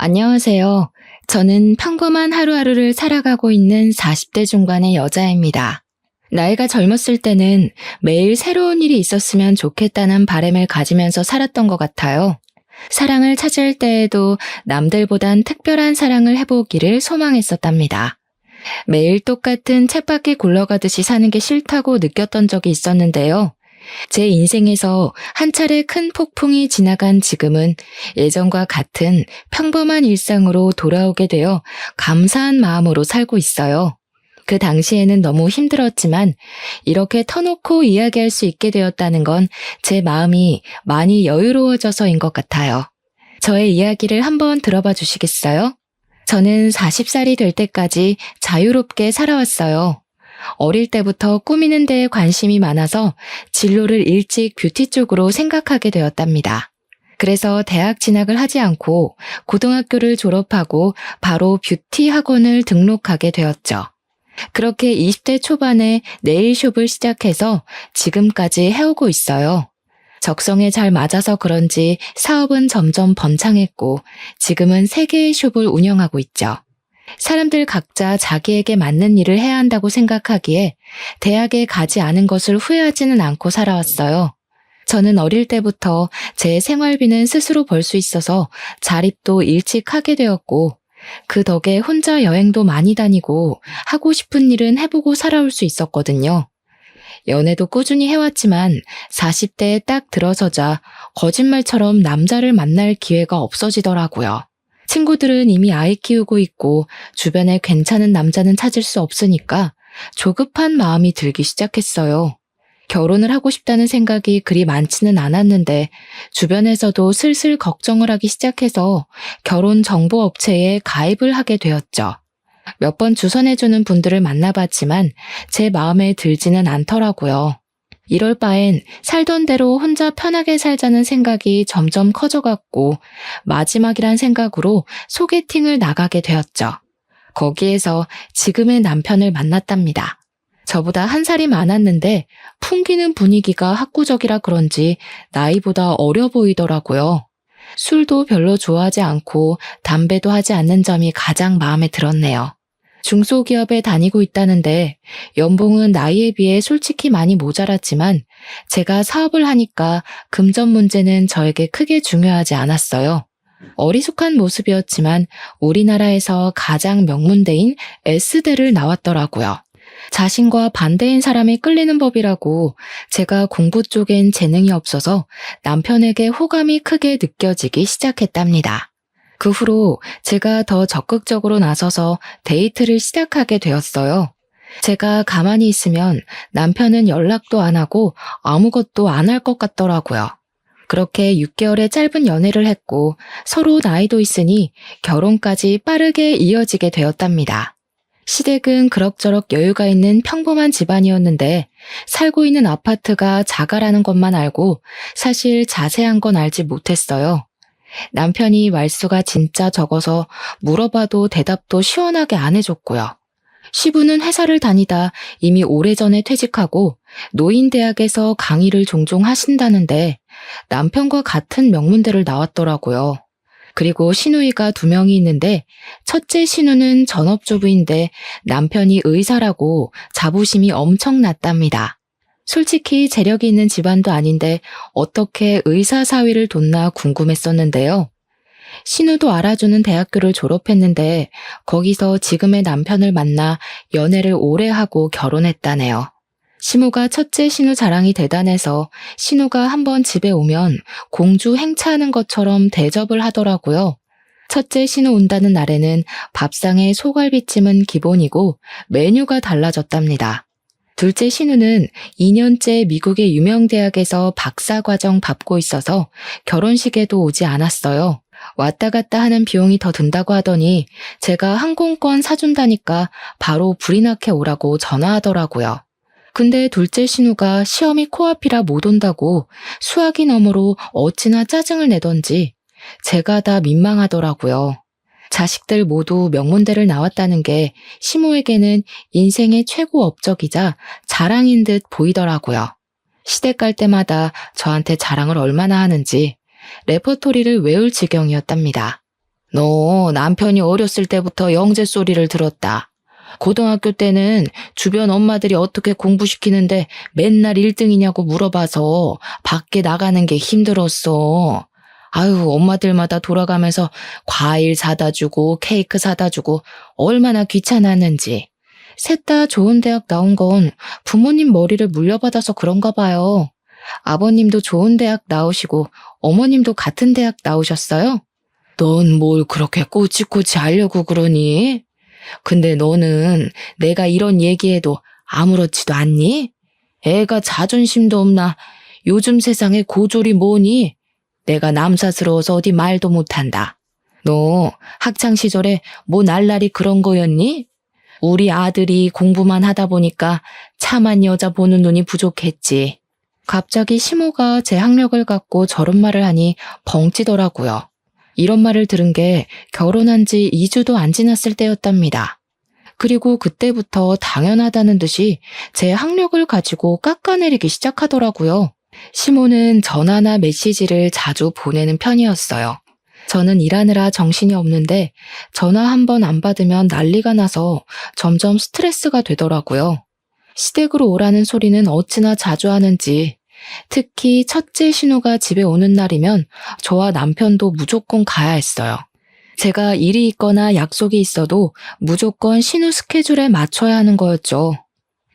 안녕하세요. 저는 평범한 하루하루를 살아가고 있는 40대 중반의 여자입니다. 나이가 젊었을 때는 매일 새로운 일이 있었으면 좋겠다는 바람을 가지면서 살았던 것 같아요. 사랑을 찾을 때에도 남들보단 특별한 사랑을 해보기를 소망했었답니다. 매일 똑같은 쳇바퀴 굴러가듯이 사는 게 싫다고 느꼈던 적이 있었는데요. 제 인생에서 한 차례 큰 폭풍이 지나간 지금은 예전과 같은 평범한 일상으로 돌아오게 되어 감사한 마음으로 살고 있어요. 그 당시에는 너무 힘들었지만 이렇게 터놓고 이야기할 수 있게 되었다는 건 제 마음이 많이 여유로워져서인 것 같아요. 저의 이야기를 한번 들어봐 주시겠어요? 저는 40살이 될 때까지 자유롭게 살아왔어요. 어릴 때부터 꾸미는 데에 관심이 많아서 진로를 일찍 뷰티 쪽으로 생각하게 되었답니다. 그래서 대학 진학을 하지 않고 고등학교를 졸업하고 바로 뷰티 학원을 등록하게 되었죠. 그렇게 20대 초반에 네일숍을 시작해서 지금까지 해오고 있어요. 적성에 잘 맞아서 그런지 사업은 점점 번창했고 지금은 3개의 숍을 운영하고 있죠. 사람들 각자 자기에게 맞는 일을 해야 한다고 생각하기에 대학에 가지 않은 것을 후회하지는 않고 살아왔어요. 저는 어릴 때부터 제 생활비는 스스로 벌 수 있어서 자립도 일찍 하게 되었고 그 덕에 혼자 여행도 많이 다니고 하고 싶은 일은 해보고 살아올 수 있었거든요. 연애도 꾸준히 해왔지만 40대에 딱 들어서자 거짓말처럼 남자를 만날 기회가 없어지더라고요. 친구들은 이미 아이 키우고 있고 주변에 괜찮은 남자는 찾을 수 없으니까 조급한 마음이 들기 시작했어요. 결혼을 하고 싶다는 생각이 그리 많지는 않았는데 주변에서도 슬슬 걱정을 하기 시작해서 결혼 정보 업체에 가입을 하게 되었죠. 몇 번 주선해주는 분들을 만나봤지만 제 마음에 들지는 않더라고요. 이럴 바엔 살던 대로 혼자 편하게 살자는 생각이 점점 커져갔고 마지막이란 생각으로 소개팅을 나가게 되었죠. 거기에서 지금의 남편을 만났답니다. 저보다 1살이 많았는데 풍기는 분위기가 학구적이라 그런지 나이보다 어려 보이더라고요. 술도 별로 좋아하지 않고 담배도 하지 않는 점이 가장 마음에 들었네요. 중소기업에 다니고 있다는데 연봉은 나이에 비해 솔직히 많이 모자랐지만 제가 사업을 하니까 금전 문제는 저에게 크게 중요하지 않았어요. 어리숙한 모습이었지만 우리나라에서 가장 명문대인 S대를 나왔더라고요. 자신과 반대인 사람이 끌리는 법이라고 제가 공부 쪽엔 재능이 없어서 남편에게 호감이 크게 느껴지기 시작했답니다. 그 후로 제가 더 적극적으로 나서서 데이트를 시작하게 되었어요. 제가 가만히 있으면 남편은 연락도 안 하고 아무것도 안 할 것 같더라고요. 그렇게 6개월의 짧은 연애를 했고 서로 나이도 있으니 결혼까지 빠르게 이어지게 되었답니다. 시댁은 그럭저럭 여유가 있는 평범한 집안이었는데 살고 있는 아파트가 자가라는 것만 알고 사실 자세한 건 알지 못했어요. 남편이 말수가 진짜 적어서 물어봐도 대답도 시원하게 안 해줬고요. 시부는 회사를 다니다 이미 오래전에 퇴직하고 노인대학에서 강의를 종종 하신다는데 남편과 같은 명문대를 나왔더라고요. 그리고 시누이가 2명이 있는데 첫째 시누는 전업주부인데 남편이 의사라고 자부심이 엄청났답니다. 솔직히 재력이 있는 집안도 아닌데 어떻게 의사 사위를 뒀나 궁금했었는데요. 신우도 알아주는 대학교를 졸업했는데 거기서 지금의 남편을 만나 연애를 오래 하고 결혼했다네요. 시무가 첫째 신우 자랑이 대단해서 신우가 한번 집에 오면 공주 행차하는 것처럼 대접을 하더라고요. 첫째 신우 온다는 날에는 밥상에 소갈비찜은 기본이고 메뉴가 달라졌답니다. 둘째 신우는 2년째 미국의 유명 대학에서 박사과정 밟고 있어서 결혼식에도 오지 않았어요. 왔다 갔다 하는 비용이 더 든다고 하더니 제가 항공권 사준다니까 바로 불이 나게 오라고 전화하더라고요. 근데 둘째 신우가 시험이 코앞이라 못 온다고 수학이 너머로 어찌나 짜증을 내던지 제가 다 민망하더라고요. 자식들 모두 명문대를 나왔다는 게 시모에게는 인생의 최고 업적이자 자랑인 듯 보이더라고요. 시댁 갈 때마다 저한테 자랑을 얼마나 하는지 레퍼토리를 외울 지경이었답니다. 너 남편이 어렸을 때부터 영재 소리를 들었다. 고등학교 때는 주변 엄마들이 어떻게 공부시키는데 맨날 1등이냐고 물어봐서 밖에 나가는 게 힘들었어. 아유, 엄마들마다 돌아가면서 과일 사다 주고 케이크 사다 주고 얼마나 귀찮았는지. 셋 다 좋은 대학 나온 건 부모님 머리를 물려받아서 그런가 봐요. 아버님도 좋은 대학 나오시고 어머님도 같은 대학 나오셨어요? 넌 뭘 그렇게 꼬치꼬치 하려고 그러니? 근데 너는 내가 이런 얘기해도 아무렇지도 않니? 애가 자존심도 없나? 요즘 세상에 고졸이 뭐니? 내가 남사스러워서 어디 말도 못한다. 너 학창시절에 뭐 날라리 그런 거였니? 우리 아들이 공부만 하다 보니까 참한 여자 보는 눈이 부족했지. 갑자기 시모가 제 학력을 갖고 저런 말을 하니 벙찌더라고요. 이런 말을 들은 게 결혼한 지 2주도 안 지났을 때였답니다. 그리고 그때부터 당연하다는 듯이 제 학력을 가지고 깎아내리기 시작하더라고요. 시모는 전화나 메시지를 자주 보내는 편이었어요. 저는 일하느라 정신이 없는데 전화 한 번 안 받으면 난리가 나서 점점 스트레스가 되더라고요. 시댁으로 오라는 소리는 어찌나 자주 하는지, 특히 첫째 신우가 집에 오는 날이면 저와 남편도 무조건 가야 했어요. 제가 일이 있거나 약속이 있어도 무조건 신우 스케줄에 맞춰야 하는 거였죠.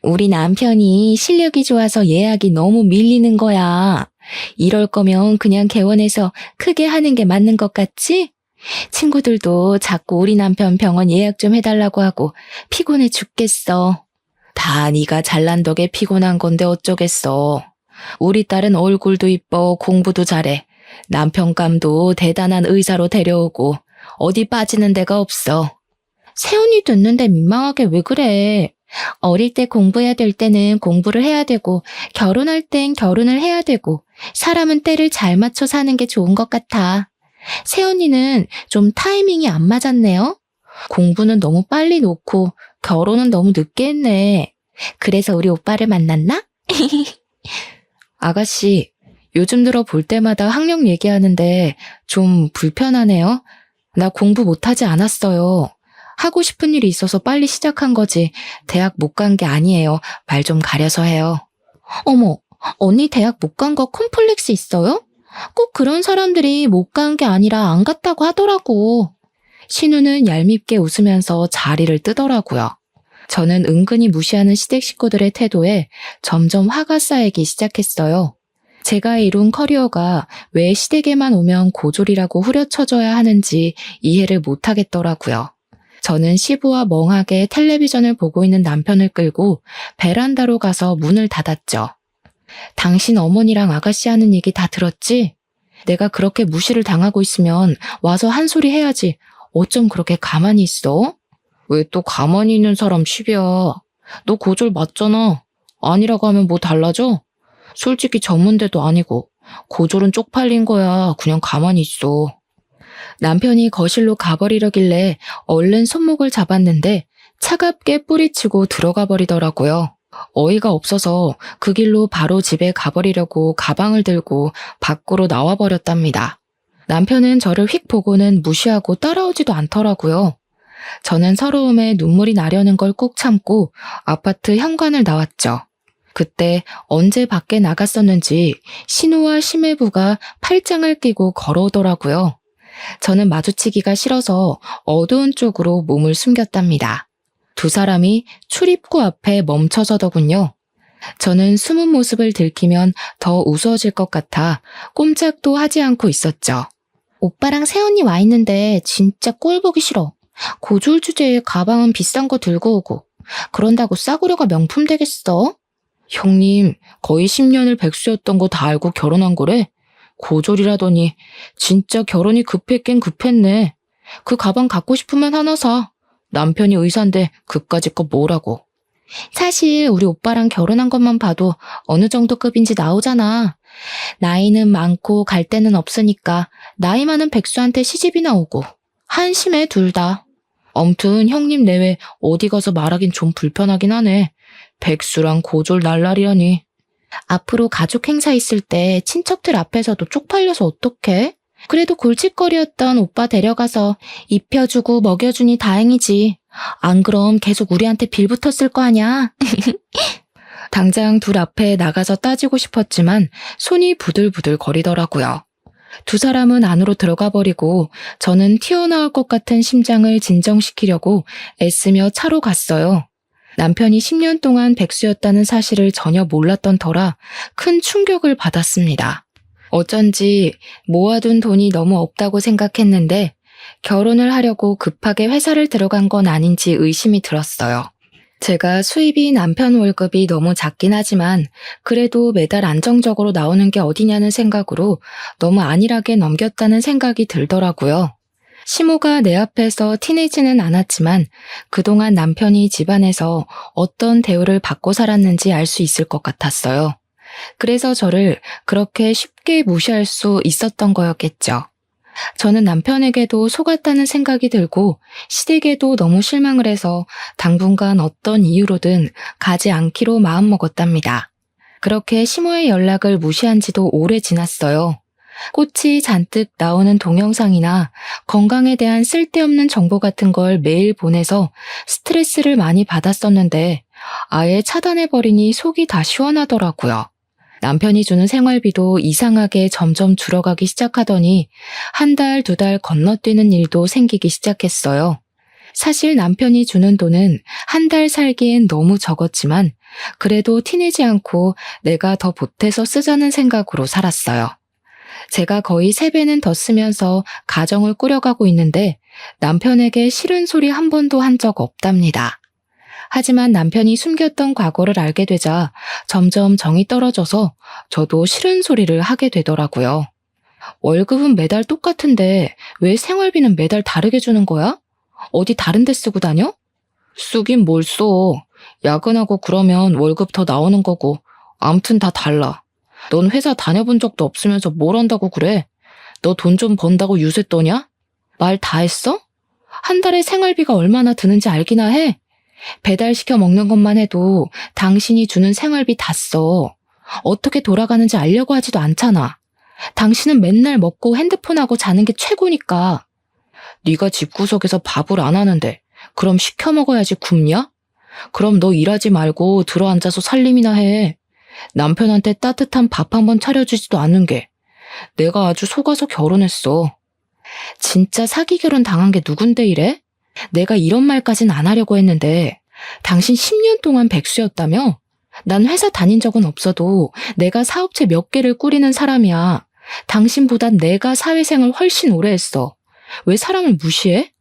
우리 남편이 실력이 좋아서 예약이 너무 밀리는 거야. 이럴 거면 그냥 개원해서 크게 하는 게 맞는 것 같지? 친구들도 자꾸 우리 남편 병원 예약 좀 해달라고 하고 피곤해 죽겠어. 다 네가 잘난 덕에 피곤한 건데 어쩌겠어. 우리 딸은 얼굴도 이뻐 공부도 잘해. 남편감도 대단한 의사로 데려오고 어디 빠지는 데가 없어. 세훈이 듣는데 민망하게 왜 그래? 어릴 때 공부해야 될 때는 공부를 해야 되고 결혼할 땐 결혼을 해야 되고 사람은 때를 잘 맞춰 사는 게 좋은 것 같아. 세훈이는 좀 타이밍이 안 맞았네요. 공부는 너무 빨리 놓고 결혼은 너무 늦게 했네. 그래서 우리 오빠를 만났나? 아가씨, 요즘 들어 볼 때마다 학력 얘기하는데 좀 불편하네요. 나 공부 못하지 않았어요. 하고 싶은 일이 있어서 빨리 시작한 거지 대학 못 간 게 아니에요. 말 좀 가려서 해요. 어머, 언니 대학 못 간 거 콤플렉스 있어요? 꼭 그런 사람들이 못 간 게 아니라 안 갔다고 하더라고. 신우는 얄밉게 웃으면서 자리를 뜨더라고요. 저는 은근히 무시하는 시댁 식구들의 태도에 점점 화가 쌓이기 시작했어요. 제가 이룬 커리어가 왜 시댁에만 오면 고졸이라고 후려쳐져야 하는지 이해를 못하겠더라고요. 저는 시부와 멍하게 텔레비전을 보고 있는 남편을 끌고 베란다로 가서 문을 닫았죠. 당신 어머니랑 아가씨 하는 얘기 다 들었지? 내가 그렇게 무시를 당하고 있으면 와서 한 소리 해야지. 어쩜 그렇게 가만히 있어? 왜 또 가만히 있는 사람 시비야? 너 고졸 맞잖아. 아니라고 하면 뭐 달라져? 솔직히 전문대도 아니고 고졸은 쪽팔린 거야. 그냥 가만히 있어. 남편이 거실로 가버리려길래 얼른 손목을 잡았는데 차갑게 뿌리치고 들어가 버리더라고요. 어이가 없어서 그 길로 바로 집에 가버리려고 가방을 들고 밖으로 나와버렸답니다. 남편은 저를 휙 보고는 무시하고 따라오지도 않더라고요. 저는 서러움에 눈물이 나려는 걸 꾹 참고 아파트 현관을 나왔죠. 그때 언제 밖에 나갔었는지 신우와 심해부가 팔짱을 끼고 걸어오더라고요. 저는 마주치기가 싫어서 어두운 쪽으로 몸을 숨겼답니다. 두 사람이 출입구 앞에 멈춰서더군요. 저는 숨은 모습을 들키면 더 우스워질 것 같아 꼼짝도 하지 않고 있었죠. 오빠랑 세훈이 와 있는데 진짜 꼴 보기 싫어. 고졸 주제에 가방은 비싼 거 들고 오고 그런다고 싸구려가 명품 되겠어? 형님, 거의 10년을 백수였던 거 다 알고 결혼한 거래? 고졸이라더니 진짜 결혼이 급했긴 급했네. 그 가방 갖고 싶으면 하나 사. 남편이 의사인데 그까짓 거 뭐라고. 사실 우리 오빠랑 결혼한 것만 봐도 어느 정도 급인지 나오잖아. 나이는 많고 갈 데는 없으니까 나이 많은 백수한테 시집이나 오고. 한심해 둘 다. 엄튼 형님 내외 어디 가서 말하긴 좀 불편하긴 하네. 백수랑 고졸 날라리라니. 앞으로 가족 행사 있을 때 친척들 앞에서도 쪽팔려서 어떡해? 그래도 골칫거리였던 오빠 데려가서 입혀주고 먹여주니 다행이지. 안 그럼 계속 우리한테 빌붙었을 거 아냐? 당장 둘 앞에 나가서 따지고 싶었지만 손이 부들부들 거리더라고요. 두 사람은 안으로 들어가 버리고 저는 튀어나올 것 같은 심장을 진정시키려고 애쓰며 차로 갔어요. 남편이 10년 동안 백수였다는 사실을 전혀 몰랐던 터라 큰 충격을 받았습니다. 어쩐지 모아둔 돈이 너무 없다고 생각했는데 결혼을 하려고 급하게 회사를 들어간 건 아닌지 의심이 들었어요. 제가 수입이 남편 월급이 너무 작긴 하지만 그래도 매달 안정적으로 나오는 게 어디냐는 생각으로 너무 안일하게 넘겼다는 생각이 들더라고요. 시모가 내 앞에서 티내지는 않았지만 그동안 남편이 집안에서 어떤 대우를 받고 살았는지 알 수 있을 것 같았어요. 그래서 저를 그렇게 쉽게 무시할 수 있었던 거였겠죠. 저는 남편에게도 속았다는 생각이 들고 시댁에도 너무 실망을 해서 당분간 어떤 이유로든 가지 않기로 마음먹었답니다. 그렇게 시모의 연락을 무시한 지도 오래 지났어요. 꽃이 잔뜩 나오는 동영상이나 건강에 대한 쓸데없는 정보 같은 걸 매일 보내서 스트레스를 많이 받았었는데 아예 차단해버리니 속이 다 시원하더라고요. 남편이 주는 생활비도 이상하게 점점 줄어가기 시작하더니 한 달, 두 달 건너뛰는 일도 생기기 시작했어요. 사실 남편이 주는 돈은 한 달 살기엔 너무 적었지만 그래도 티내지 않고 내가 더 보태서 쓰자는 생각으로 살았어요. 제가 거의 3배는 더 쓰면서 가정을 꾸려가고 있는데 남편에게 싫은 소리 한 번도 한 적 없답니다. 하지만 남편이 숨겼던 과거를 알게 되자 점점 정이 떨어져서 저도 싫은 소리를 하게 되더라고요. 월급은 매달 똑같은데 왜 생활비는 매달 다르게 주는 거야? 어디 다른 데 쓰고 다녀? 쓰긴 뭘 써. 야근하고 그러면 월급 더 나오는 거고 암튼 다 달라. 넌 회사 다녀본 적도 없으면서 뭘 한다고 그래? 너 돈 좀 번다고 유세 떠냐? 말 다 했어? 한 달에 생활비가 얼마나 드는지 알기나 해? 배달시켜 먹는 것만 해도 당신이 주는 생활비 다 써. 어떻게 돌아가는지 알려고 하지도 않잖아. 당신은 맨날 먹고 핸드폰하고 자는 게 최고니까. 네가 집구석에서 밥을 안 하는데 그럼 시켜 먹어야지 굶냐? 그럼 너 일하지 말고 들어앉아서 살림이나 해. 남편한테 따뜻한 밥 한 번 차려주지도 않는 게. 내가 아주 속아서 결혼했어. 진짜 사기 결혼 당한 게 누군데 이래? 내가 이런 말까진 안 하려고 했는데 당신 10년 동안 백수였다며? 난 회사 다닌 적은 없어도 내가 사업체 몇 개를 꾸리는 사람이야. 당신보단 내가 사회생활 훨씬 오래 했어. 왜 사람을 무시해?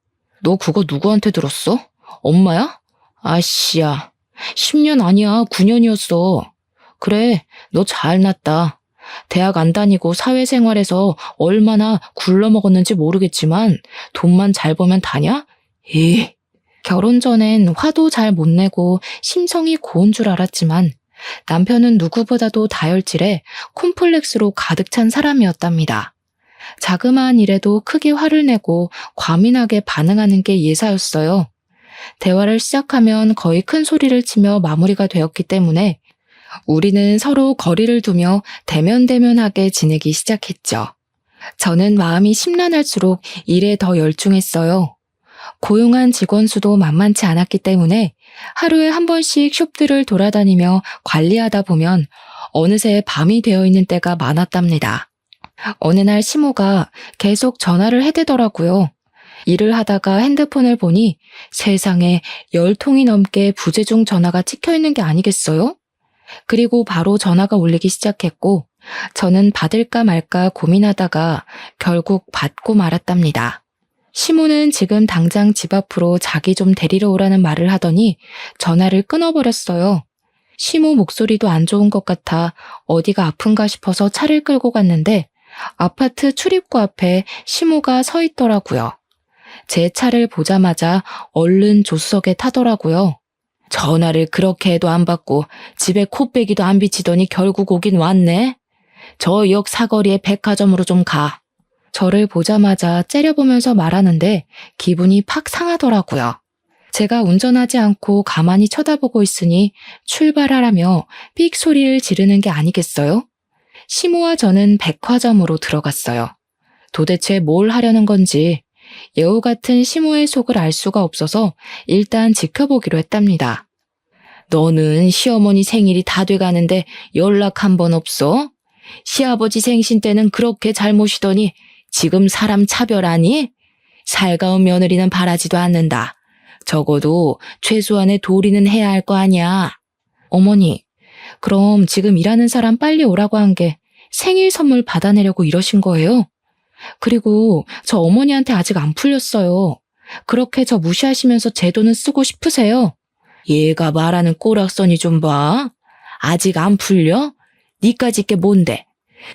너 그거 누구한테 들었어? 엄마야? 아씨야. 10년 아니야. 9년이었어. 그래, 너 잘났다. 대학 안 다니고 사회생활에서 얼마나 굴러먹었는지 모르겠지만 돈만 잘 벌면 다냐? 결혼 전엔 화도 잘 못 내고 심성이 고운 줄 알았지만 남편은 누구보다도 다혈질에 콤플렉스로 가득 찬 사람이었답니다. 자그마한 일에도 크게 화를 내고 과민하게 반응하는 게 예사였어요. 대화를 시작하면 거의 큰 소리를 치며 마무리가 되었기 때문에 우리는 서로 거리를 두며 대면대면하게 지내기 시작했죠. 저는 마음이 심란할수록 일에 더 열중했어요. 고용한 직원 수도 만만치 않았기 때문에 하루에 한 번씩 숍들을 돌아다니며 관리하다 보면 어느새 밤이 되어 있는 때가 많았답니다. 어느 날 시모가 계속 전화를 해대더라고요. 일을 하다가 핸드폰을 보니 세상에 10통이 넘게 부재중 전화가 찍혀 있는 게 아니겠어요? 그리고 바로 전화가 울리기 시작했고 저는 받을까 말까 고민하다가 결국 받고 말았답니다. 시모는 지금 당장 집 앞으로 자기 좀 데리러 오라는 말을 하더니 전화를 끊어버렸어요. 시모 목소리도 안 좋은 것 같아 어디가 아픈가 싶어서 차를 끌고 갔는데 아파트 출입구 앞에 시모가 서 있더라고요. 제 차를 보자마자 얼른 조수석에 타더라고요. 전화를 그렇게 해도 안 받고 집에 코빼기도 안 비치더니 결국 오긴 왔네. 저 역 사거리에 백화점으로 좀 가. 저를 보자마자 째려보면서 말하는데 기분이 팍 상하더라고요. 제가 운전하지 않고 가만히 쳐다보고 있으니 출발하라며 삑 소리를 지르는 게 아니겠어요? 시모와 저는 백화점으로 들어갔어요. 도대체 뭘 하려는 건지 여우 같은 시모의 속을 알 수가 없어서 일단 지켜보기로 했답니다. 너는 시어머니 생일이 다 돼가는데 연락 한 번 없어? 시아버지 생신 때는 그렇게 잘모시더니 지금 사람 차별하니? 살가운 며느리는 바라지도 않는다. 적어도 최소한의 도리는 해야 할 거 아니야. 어머니, 그럼 지금 일하는 사람 빨리 오라고 한 게 생일 선물 받아내려고 이러신 거예요? 그리고 저 어머니한테 아직 안 풀렸어요. 그렇게 저 무시하시면서 제 돈은 쓰고 싶으세요? 얘가 말하는 꼬락서니 좀 봐. 아직 안 풀려? 니까짓 게 뭔데?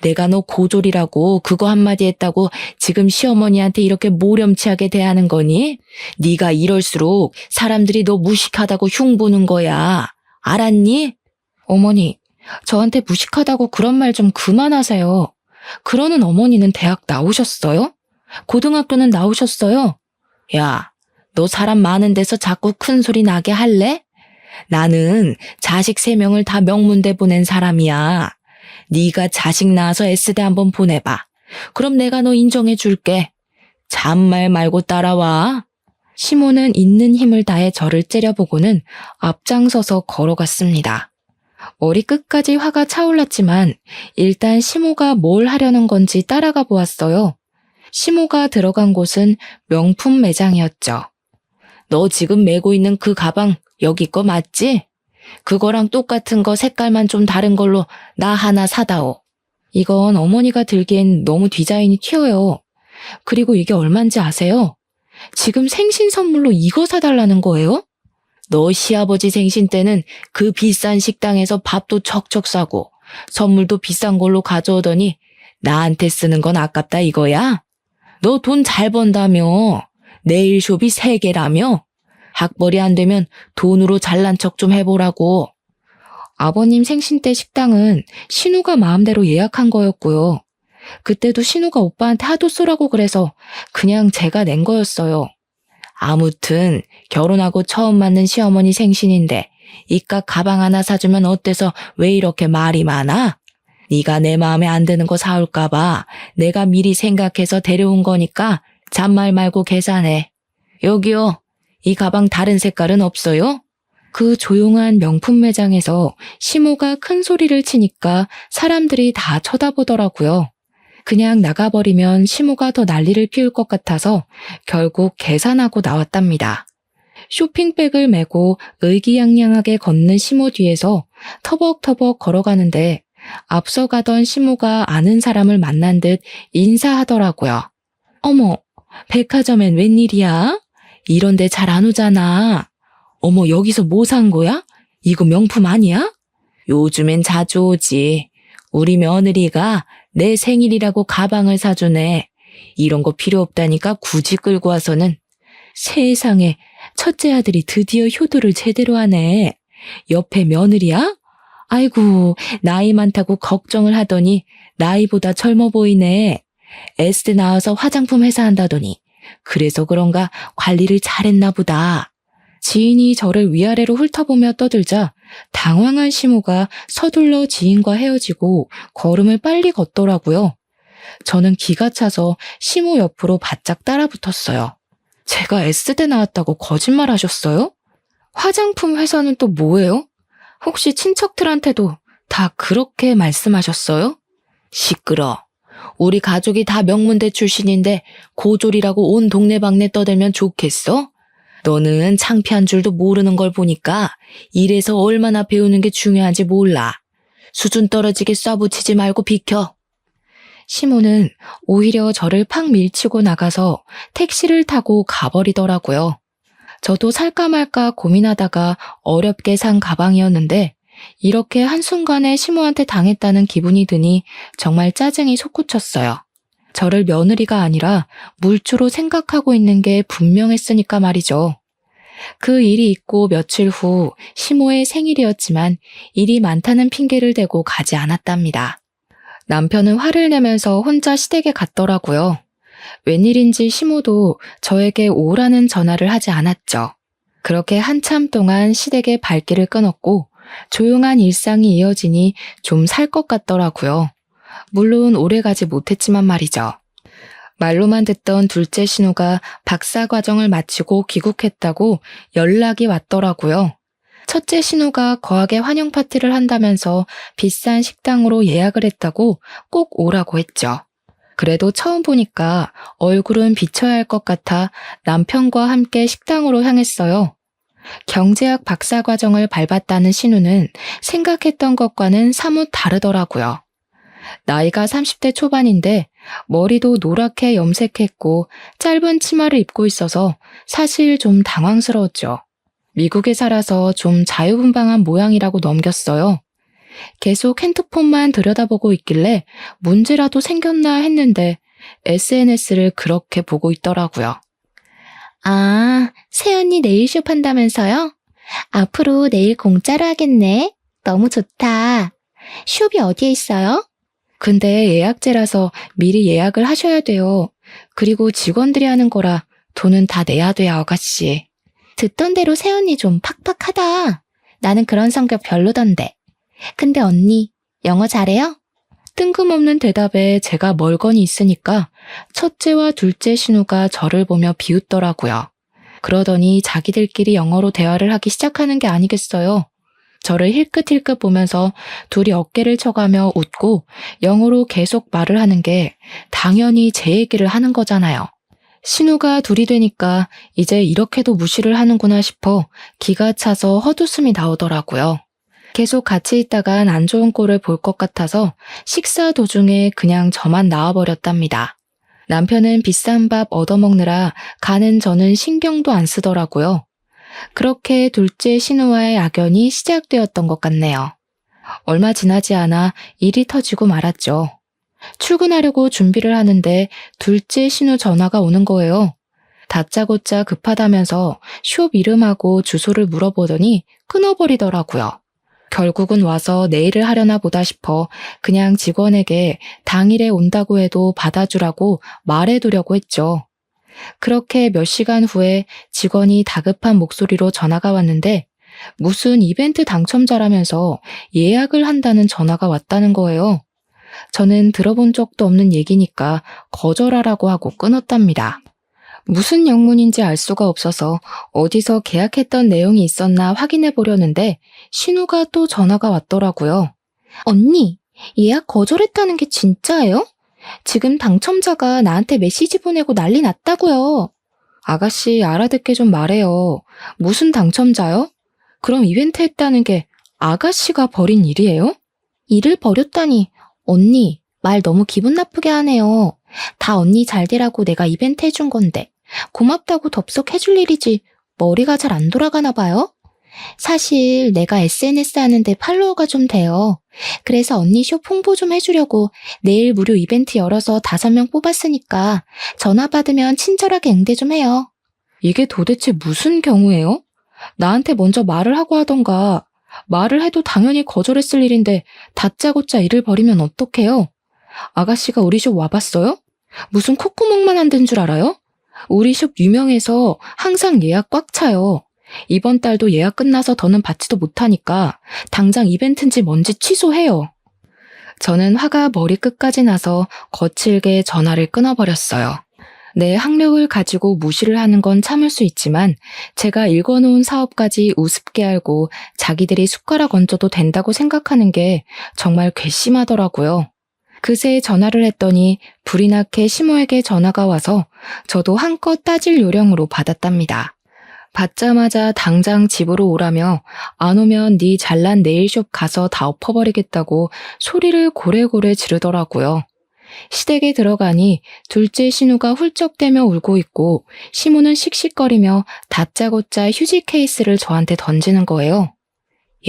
내가 너 고졸이라고 그거 한마디 했다고 지금 시어머니한테 이렇게 모렴치하게 대하는 거니? 네가 이럴수록 사람들이 너 무식하다고 흉보는 거야. 알았니? 어머니, 저한테 무식하다고 그런 말 좀 그만하세요. 그러는 어머니는 대학 나오셨어요? 고등학교는 나오셨어요? 야, 너 사람 많은 데서 자꾸 큰 소리 나게 할래? 나는 자식 3명을 다 명문대 보낸 사람이야. 네가 자식 낳아서 S대 한번 보내봐. 그럼 내가 너 인정해 줄게. 잔말 말고 따라와. 시모는 있는 힘을 다해 저를 째려보고는 앞장서서 걸어갔습니다. 머리 끝까지 화가 차올랐지만 일단 시모가 뭘 하려는 건지 따라가 보았어요. 시모가 들어간 곳은 명품 매장이었죠. 너 지금 메고 있는 그 가방 여기 거 맞지? 그거랑 똑같은 거 색깔만 좀 다른 걸로 나 하나 사다오. 이건 어머니가 들기엔 너무 디자인이 튀어요. 그리고 이게 얼만지 아세요? 지금 생신 선물로 이거 사달라는 거예요? 너 시아버지 생신 때는 그 비싼 식당에서 밥도 척척 사고 선물도 비싼 걸로 가져오더니 나한테 쓰는 건 아깝다 이거야? 너 돈 잘 번다며? 네일숍이 3개라며? 학벌이 안 되면 돈으로 잘난 척 좀 해보라고. 아버님 생신 때 식당은 신우가 마음대로 예약한 거였고요. 그때도 신우가 오빠한테 하도 쏘라고 그래서 그냥 제가 낸 거였어요. 아무튼 결혼하고 처음 맞는 시어머니 생신인데 이깟 가방 하나 사주면 어때서 왜 이렇게 말이 많아? 네가 내 마음에 안 드는 거 사올까 봐 내가 미리 생각해서 데려온 거니까 잔말 말고 계산해. 여기요. 이 가방 다른 색깔은 없어요? 그 조용한 명품 매장에서 시모가 큰 소리를 치니까 사람들이 다 쳐다보더라고요. 그냥 나가버리면 시모가 더 난리를 피울 것 같아서 결국 계산하고 나왔답니다. 쇼핑백을 메고 의기양양하게 걷는 시모 뒤에서 터벅터벅 걸어가는데 앞서 가던 시모가 아는 사람을 만난 듯 인사하더라고요. 어머, 백화점엔 웬일이야? 이런 데 잘 안 오잖아. 어머, 여기서 뭐 산 거야? 이거 명품 아니야? 요즘엔 자주 오지. 우리 며느리가 내 생일이라고 가방을 사주네. 이런 거 필요 없다니까 굳이 끌고 와서는. 세상에, 첫째 아들이 드디어 효도를 제대로 하네. 옆에 며느리야? 아이고, 나이 많다고 걱정을 하더니 나이보다 젊어 보이네. S대 나와서 화장품 회사 한다더니 그래서 그런가 관리를 잘했나 보다. 지인이 저를 위아래로 훑어보며 떠들자 당황한 시모가 서둘러 지인과 헤어지고 걸음을 빨리 걷더라고요. 저는 기가 차서 시모 옆으로 바짝 따라붙었어요. 제가 S대 나왔다고 거짓말 하셨어요? 화장품 회사는 또 뭐예요? 혹시 친척들한테도 다 그렇게 말씀하셨어요? 시끄러. 우리 가족이 다 명문대 출신인데 고졸이라고 온 동네방네 떠들면 좋겠어? 너는 창피한 줄도 모르는 걸 보니까 일에서 얼마나 배우는 게 중요한지 몰라. 수준 떨어지게 쏴붙이지 말고 비켜. 시모는 오히려 저를 팍 밀치고 나가서 택시를 타고 가버리더라고요. 저도 살까 말까 고민하다가 어렵게 산 가방이었는데 이렇게 한순간에 시모한테 당했다는 기분이 드니 정말 짜증이 솟구쳤어요. 저를 며느리가 아니라 물주로 생각하고 있는 게 분명했으니까 말이죠. 그 일이 있고 며칠 후 시모의 생일이었지만 일이 많다는 핑계를 대고 가지 않았답니다. 남편은 화를 내면서 혼자 시댁에 갔더라고요. 웬일인지 시모도 저에게 오라는 전화를 하지 않았죠. 그렇게 한참 동안 시댁의 발길을 끊었고 조용한 일상이 이어지니 좀 살 것 같더라고요. 물론 오래 가지 못했지만 말이죠. 말로만 듣던 둘째 신우가 박사 과정을 마치고 귀국했다고 연락이 왔더라고요. 첫째 신우가 거하게 환영 파티를 한다면서 비싼 식당으로 예약을 했다고 꼭 오라고 했죠. 그래도 처음 보니까 얼굴은 비쳐야 할 것 같아 남편과 함께 식당으로 향했어요. 경제학 박사 과정을 밟았다는 신우는 생각했던 것과는 사뭇 다르더라고요. 나이가 30대 초반인데 머리도 노랗게 염색했고 짧은 치마를 입고 있어서 사실 좀 당황스러웠죠. 미국에 살아서 좀 자유분방한 모양이라고 넘겼어요. 계속 핸드폰만 들여다보고 있길래 문제라도 생겼나 했는데 SNS를 그렇게 보고 있더라고요. 아, 새언니 네일숍 한다면서요? 앞으로 네일 공짜로 하겠네. 너무 좋다. 숍이 어디에 있어요? 근데 예약제라서 미리 예약을 하셔야 돼요. 그리고 직원들이 하는 거라 돈은 다 내야 돼요, 아가씨. 듣던 대로 새언니 좀 팍팍하다. 나는 그런 성격 별로던데. 근데 언니, 영어 잘해요? 뜬금없는 대답에 제가 멀거니 있으니까 첫째와 둘째 신우가 저를 보며 비웃더라고요. 그러더니 자기들끼리 영어로 대화를 하기 시작하는 게 아니겠어요. 저를 힐끗힐끗 보면서 둘이 어깨를 쳐가며 웃고 영어로 계속 말을 하는 게 당연히 제 얘기를 하는 거잖아요. 신우가 둘이 되니까 이제 이렇게도 무시를 하는구나 싶어 기가 차서 헛웃음이 나오더라고요. 계속 같이 있다간 안 좋은 꼴을 볼 것 같아서 식사 도중에 그냥 저만 나와버렸답니다. 남편은 비싼 밥 얻어먹느라 가는 저는 신경도 안 쓰더라고요. 그렇게 둘째 신우와의 악연이 시작되었던 것 같네요. 얼마 지나지 않아 일이 터지고 말았죠. 출근하려고 준비를 하는데 둘째 신우 전화가 오는 거예요. 다짜고짜 급하다면서 숍 이름하고 주소를 물어보더니 끊어버리더라고요. 결국은 와서 내일을 하려나 보다 싶어 그냥 직원에게 당일에 온다고 해도 받아주라고 말해두려고 했죠. 그렇게 몇 시간 후에 직원이 다급한 목소리로 전화가 왔는데 무슨 이벤트 당첨자라면서 예약을 한다는 전화가 왔다는 거예요. 저는 들어본 적도 없는 얘기니까 거절하라고 하고 끊었답니다. 무슨 영문인지 알 수가 없어서 어디서 계약했던 내용이 있었나 확인해 보려는데 신우가 또 전화가 왔더라고요. 언니, 예약 거절했다는 게 진짜예요? 지금 당첨자가 나한테 메시지 보내고 난리 났다고요. 아가씨 알아듣게 좀 말해요. 무슨 당첨자요? 그럼 이벤트 했다는 게 아가씨가 벌인 일이에요? 일을 벌였다니. 언니, 말 너무 기분 나쁘게 하네요. 다 언니 잘 되라고 내가 이벤트 해준 건데 고맙다고 덥석 해줄 일이지 머리가 잘 안 돌아가나 봐요? 사실 내가 SNS 하는데 팔로워가 좀 돼요. 그래서 언니 숍 홍보 좀 해주려고 내일 무료 이벤트 열어서 5명 뽑았으니까 전화 받으면 친절하게 응대 좀 해요. 이게 도대체 무슨 경우예요? 나한테 먼저 말을 하고 하던가. 말을 해도 당연히 거절했을 일인데 다짜고짜 일을 벌이면 어떡해요? 아가씨가 우리 숍 와봤어요? 무슨 콧구멍만 안 된 줄 알아요? 우리 숍 유명해서 항상 예약 꽉 차요. 이번 달도 예약 끝나서 더는 받지도 못하니까 당장 이벤트인지 뭔지 취소해요. 저는 화가 머리끝까지 나서 거칠게 전화를 끊어버렸어요. 내 학력을 가지고 무시를 하는 건 참을 수 있지만 제가 읽어놓은 사업까지 우습게 알고 자기들이 숟가락 얹어도 된다고 생각하는 게 정말 괘씸하더라고요. 그새 전화를 했더니 불이 나게 시모에게 전화가 와서 저도 한껏 따질 요령으로 받았답니다. 받자마자 당장 집으로 오라며 안 오면 네 잘난 네일숍 가서 다 엎어버리겠다고 소리를 고래고래 지르더라고요. 시댁에 들어가니 둘째 신우가 훌쩍대며 울고 있고 시모는 씩씩거리며 다짜고짜 휴지 케이스를 저한테 던지는 거예요.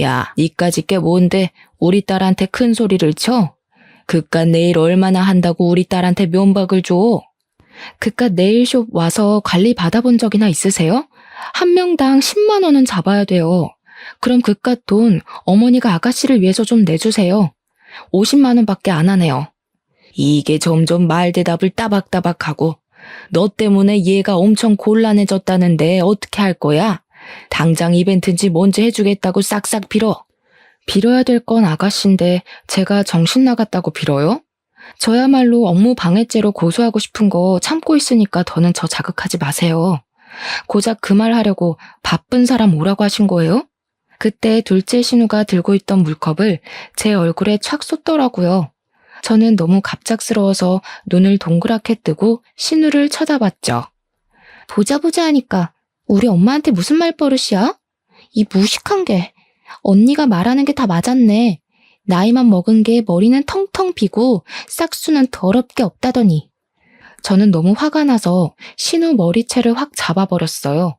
야, 니까짓 게 뭔데 우리 딸한테 큰 소리를 쳐? 그깟 네일 얼마나 한다고 우리 딸한테 면박을 줘? 그깟 네일숍 와서 관리 받아본 적이나 있으세요? 한 명당 10만 원은 잡아야 돼요. 그럼 그깟 돈 어머니가 아가씨를 위해서 좀 내주세요. 50만 원밖에 안 하네요. 이게 점점 말 대답을 따박따박하고 너 때문에 얘가 엄청 곤란해졌다는데 어떻게 할 거야? 당장 이벤트인지 뭔지 해주겠다고 싹싹 빌어. 빌어야 될 건 아가씨인데 제가 정신 나갔다고 빌어요? 저야말로 업무 방해죄로 고소하고 싶은 거 참고 있으니까 더는 저 자극하지 마세요. 고작 그 말 하려고 바쁜 사람 오라고 하신 거예요? 그때 둘째 신우가 들고 있던 물컵을 제 얼굴에 촥 쏟더라고요. 저는 너무 갑작스러워서 눈을 동그랗게 뜨고 신우를 쳐다봤죠. 보자 하니까 우리 엄마한테 무슨 말버릇이야? 이 무식한 게. 언니가 말하는 게 다 맞았네. 나이만 먹은 게 머리는 텅텅 비고 싹수는 더럽게 없다더니. 저는 너무 화가 나서 신우 머리채를 확 잡아버렸어요.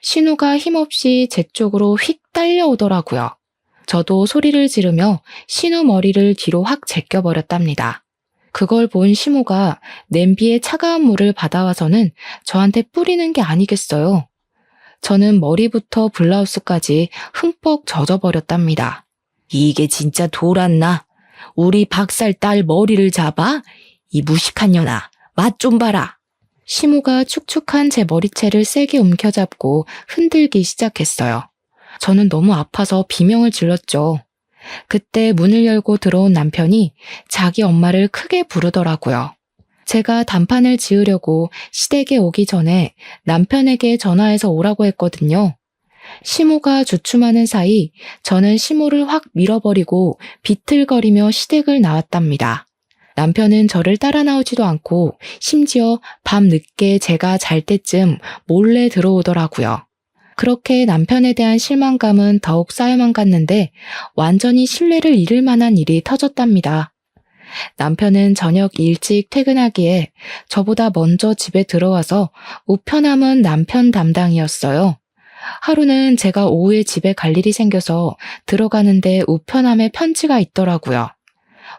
신우가 힘없이 제 쪽으로 휙 딸려오더라고요. 저도 소리를 지르며 신우 머리를 뒤로 확 제껴버렸답니다. 그걸 본 시모가 냄비에 차가운 물을 받아와서는 저한테 뿌리는 게 아니겠어요. 저는 머리부터 블라우스까지 흠뻑 젖어버렸답니다. 이게 진짜 돌았나? 우리 박살 딸 머리를 잡아? 이 무식한 년아, 맛 좀 봐라. 시모가 축축한 제 머리채를 세게 움켜잡고 흔들기 시작했어요. 저는 너무 아파서 비명을 질렀죠. 그때 문을 열고 들어온 남편이 자기 엄마를 크게 부르더라고요. 제가 단판을 지으려고 시댁에 오기 전에 남편에게 전화해서 오라고 했거든요. 시모가 주춤하는 사이 저는 시모를 확 밀어버리고 비틀거리며 시댁을 나왔답니다. 남편은 저를 따라 나오지도 않고 심지어 밤 늦게 제가 잘 때쯤 몰래 들어오더라고요. 그렇게 남편에 대한 실망감은 더욱 쌓여만 갔는데 완전히 신뢰를 잃을 만한 일이 터졌답니다. 남편은 저녁 일찍 퇴근하기에 저보다 먼저 집에 들어와서 우편함은 남편 담당이었어요. 하루는 제가 오후에 집에 갈 일이 생겨서 들어가는데 우편함에 편지가 있더라고요.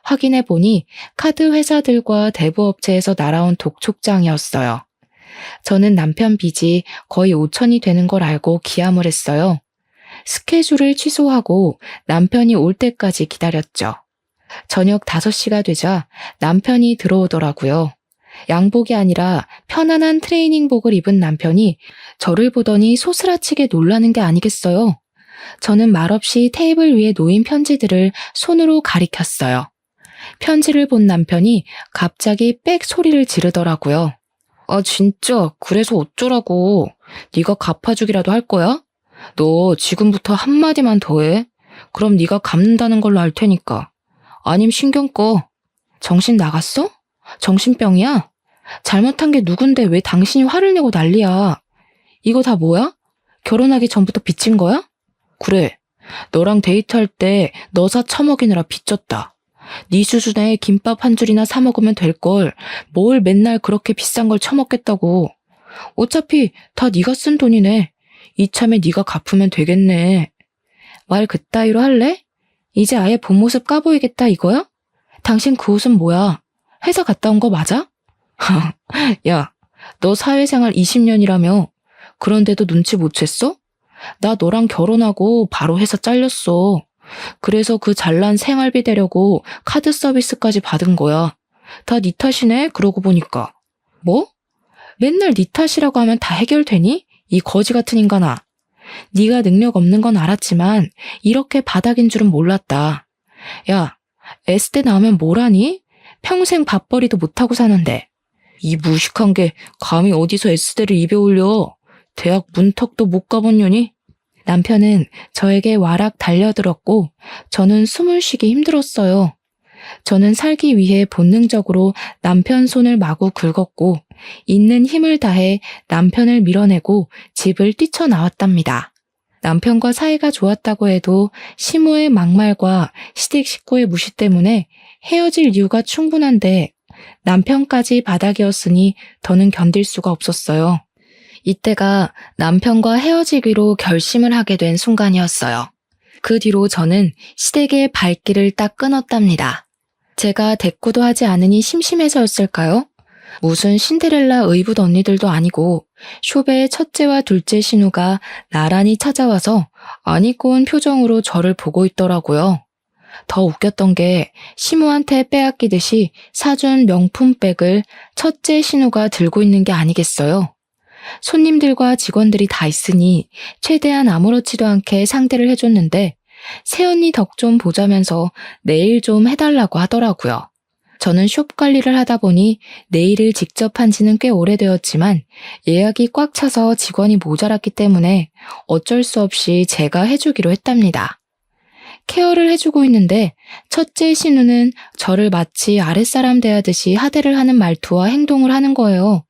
확인해 보니 카드 회사들과 대부업체에서 날아온 독촉장이었어요. 저는 남편 빚이 거의 5천이 되는 걸 알고 기함을 했어요. 스케줄을 취소하고 남편이 올 때까지 기다렸죠. 저녁 5시가 되자 남편이 들어오더라고요. 양복이 아니라 편안한 트레이닝복을 입은 남편이 저를 보더니 소스라치게 놀라는 게 아니겠어요. 저는 말없이 테이블 위에 놓인 편지들을 손으로 가리켰어요. 편지를 본 남편이 갑자기 빽 소리를 지르더라고요. 아 진짜 그래서 어쩌라고. 네가 갚아주기라도 할 거야? 너 지금부터 한마디만 더 해. 그럼 네가 갚는다는 걸로 알 테니까. 아님 신경 꺼. 정신 나갔어? 정신병이야? 잘못한 게 누군데 왜 당신이 화를 내고 난리야. 이거 다 뭐야? 결혼하기 전부터 빚진 거야? 그래. 너랑 데이트할 때 너 사 처먹이느라 빚졌다. 네 수준에 김밥 한 줄이나 사 먹으면 될 걸 뭘 맨날 그렇게 비싼 걸 처먹겠다고. 어차피 다 네가 쓴 돈이네. 이참에 네가 갚으면 되겠네. 말 그따위로 할래? 이제 아예 본 모습 까보이겠다 이거야? 당신 그 옷은 뭐야? 회사 갔다 온 거 맞아? 야, 너 사회생활 20년이라며. 그런데도 눈치 못 챘어? 나 너랑 결혼하고 바로 회사 잘렸어. 그래서 그 잘난 생활비 대려고 카드 서비스까지 받은 거야. 다 네 탓이네, 그러고 보니까. 뭐? 맨날 네 탓이라고 하면 다 해결되니? 이 거지 같은 인간아. 네가 능력 없는 건 알았지만 이렇게 바닥인 줄은 몰랐다. 야, S대 나오면 뭘 하니? 평생 밥벌이도 못하고 사는데. 이 무식한 게 감히 어디서 S대를 입에 올려. 대학 문턱도 못 가본 년이? 남편은 저에게 와락 달려들었고 저는 숨을 쉬기 힘들었어요. 저는 살기 위해 본능적으로 남편 손을 마구 긁었고 있는 힘을 다해 남편을 밀어내고 집을 뛰쳐나왔답니다. 남편과 사이가 좋았다고 해도 시모의 막말과 시댁 식구의 무시 때문에 헤어질 이유가 충분한데 남편까지 바닥이었으니 더는 견딜 수가 없었어요. 이때가 남편과 헤어지기로 결심을 하게 된 순간이었어요. 그 뒤로 저는 시댁의 발길을 딱 끊었답니다. 제가 대꾸도 하지 않으니 심심해서였을까요? 무슨 신데렐라 의붓 언니들도 아니고 쇼베의 첫째와 둘째 신우가 나란히 찾아와서 안 입고 온 표정으로 저를 보고 있더라고요. 더 웃겼던 게 시무한테 빼앗기듯이 사준 명품백을 첫째 신우가 들고 있는 게 아니겠어요. 손님들과 직원들이 다 있으니 최대한 아무렇지도 않게 상대를 해줬는데 새언니 덕 좀 보자면서 내일 좀 해달라고 하더라고요. 저는 숍 관리를 하다 보니 네일을 직접 한 지는 꽤 오래되었지만 예약이 꽉 차서 직원이 모자랐기 때문에 어쩔 수 없이 제가 해주기로 했답니다. 케어를 해주고 있는데 첫째 신우는 저를 마치 아랫사람 대하듯이 하대를 하는 말투와 행동을 하는 거예요.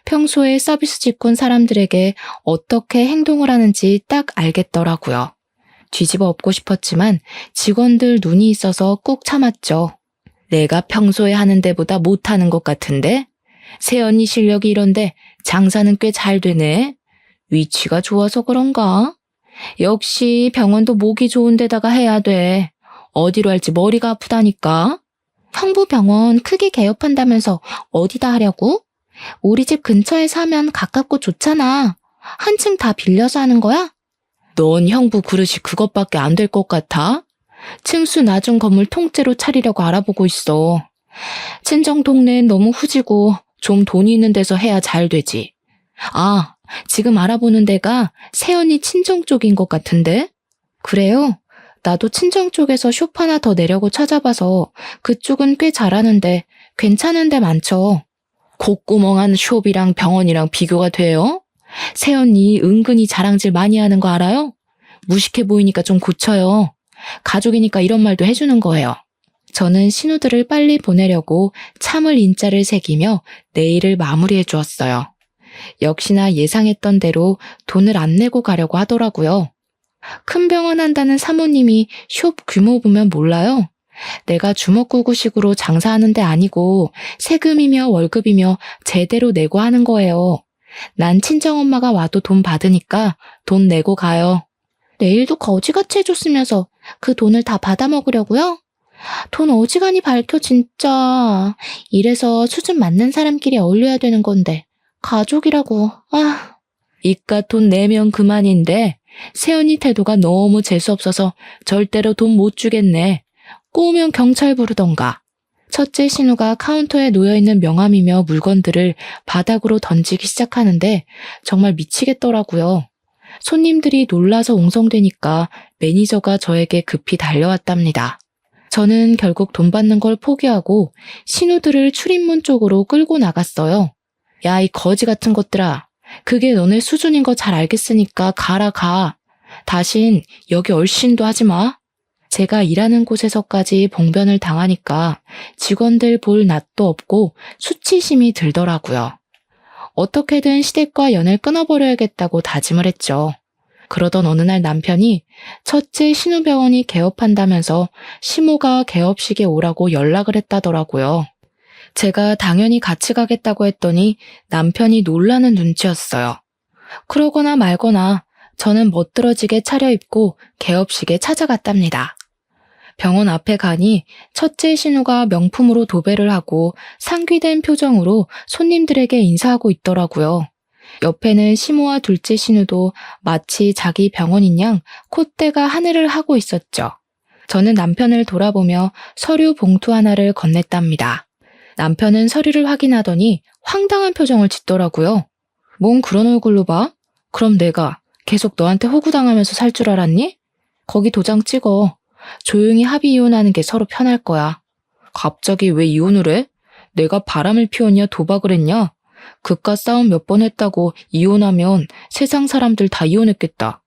평소에 서비스 직군 사람들에게 어떻게 행동을 하는지 딱 알겠더라고요. 뒤집어 엎고 싶었지만 직원들 눈이 있어서 꾹 참았죠. 내가 평소에 하는 데보다 못하는 것 같은데? 새언니 실력이 이런데 장사는 꽤 잘 되네. 위치가 좋아서 그런가? 역시 병원도 목이 좋은 데다가 해야 돼. 어디로 할지 머리가 아프다니까. 형부병원 크게 개업한다면서 어디다 하려고? 우리 집 근처에서 하면 가깝고 좋잖아. 한층 다 빌려서 하는 거야? 넌 형부 그릇이 그것밖에 안 될 것 같아? 층수 낮은 건물 통째로 차리려고 알아보고 있어. 친정 동네엔 너무 후지고 좀 돈이 있는 데서 해야 잘 되지. 아, 지금 알아보는 데가 새언니 친정 쪽인 것 같은데? 그래요? 나도 친정 쪽에서 숍 하나 더 내려고 찾아봐서 그쪽은 꽤 잘하는데 괜찮은 데 많죠. 콧구멍한 숍이랑 병원이랑 비교가 돼요? 새언니 은근히 자랑질 많이 하는 거 알아요? 무식해 보이니까 좀 고쳐요. 가족이니까 이런 말도 해주는 거예요. 저는 신우들을 빨리 보내려고 참을 인자를 새기며 내일을 마무리해 주었어요. 역시나 예상했던 대로 돈을 안 내고 가려고 하더라고요. 큰 병원 한다는 사모님이 숍 규모 보면 몰라요. 내가 주먹구구식으로 장사하는 데 아니고 세금이며 월급이며 제대로 내고 하는 거예요. 난 친정엄마가 와도 돈 받으니까 돈 내고 가요. 내일도 거지같이 해줬으면서 그 돈을 다 받아먹으려고요? 돈 어지간히 밝혀 진짜. 이래서 수준 맞는 사람끼리 어울려야 되는 건데 가족이라고. 아, 이깟 돈 내면 그만인데 새언니 태도가 너무 재수없어서 절대로 돈 못 주겠네. 꼬우면 경찰 부르던가. 첫째 신우가 카운터에 놓여있는 명함이며 물건들을 바닥으로 던지기 시작하는데 정말 미치겠더라고요. 손님들이 놀라서 옹성대니까 매니저가 저에게 급히 달려왔답니다. 저는 결국 돈 받는 걸 포기하고 신우들을 출입문 쪽으로 끌고 나갔어요. 야, 이 거지 같은 것들아. 그게 너네 수준인 거 잘 알겠으니까 가라 가. 다신 여기 얼씬도 하지 마. 제가 일하는 곳에서까지 봉변을 당하니까 직원들 볼 낯도 없고 수치심이 들더라고요. 어떻게든 시댁과 연을 끊어버려야겠다고 다짐을 했죠. 그러던 어느 날 남편이 첫째 신우병원이 개업한다면서 시모가 개업식에 오라고 연락을 했다더라고요. 제가 당연히 같이 가겠다고 했더니 남편이 놀라는 눈치였어요. 그러거나 말거나 저는 멋들어지게 차려입고 개업식에 찾아갔답니다. 병원 앞에 가니 첫째 신우가 명품으로 도배를 하고 상귀된 표정으로 손님들에게 인사하고 있더라고요. 옆에는 시모와 둘째 신우도 마치 자기 병원인 양 콧대가 하늘을 하고 있었죠. 저는 남편을 돌아보며 서류 봉투 하나를 건넸답니다. 남편은 서류를 확인하더니 황당한 표정을 짓더라고요. 뭔 그런 얼굴로 봐? 그럼 내가 계속 너한테 호구당하면서 살 줄 알았니? 거기 도장 찍어. 조용히 합의 이혼하는 게 서로 편할 거야. 갑자기 왜 이혼을 해? 내가 바람을 피웠냐 도박을 했냐? 그깟 싸움 몇 번 했다고 이혼하면 세상 사람들 다 이혼했겠다.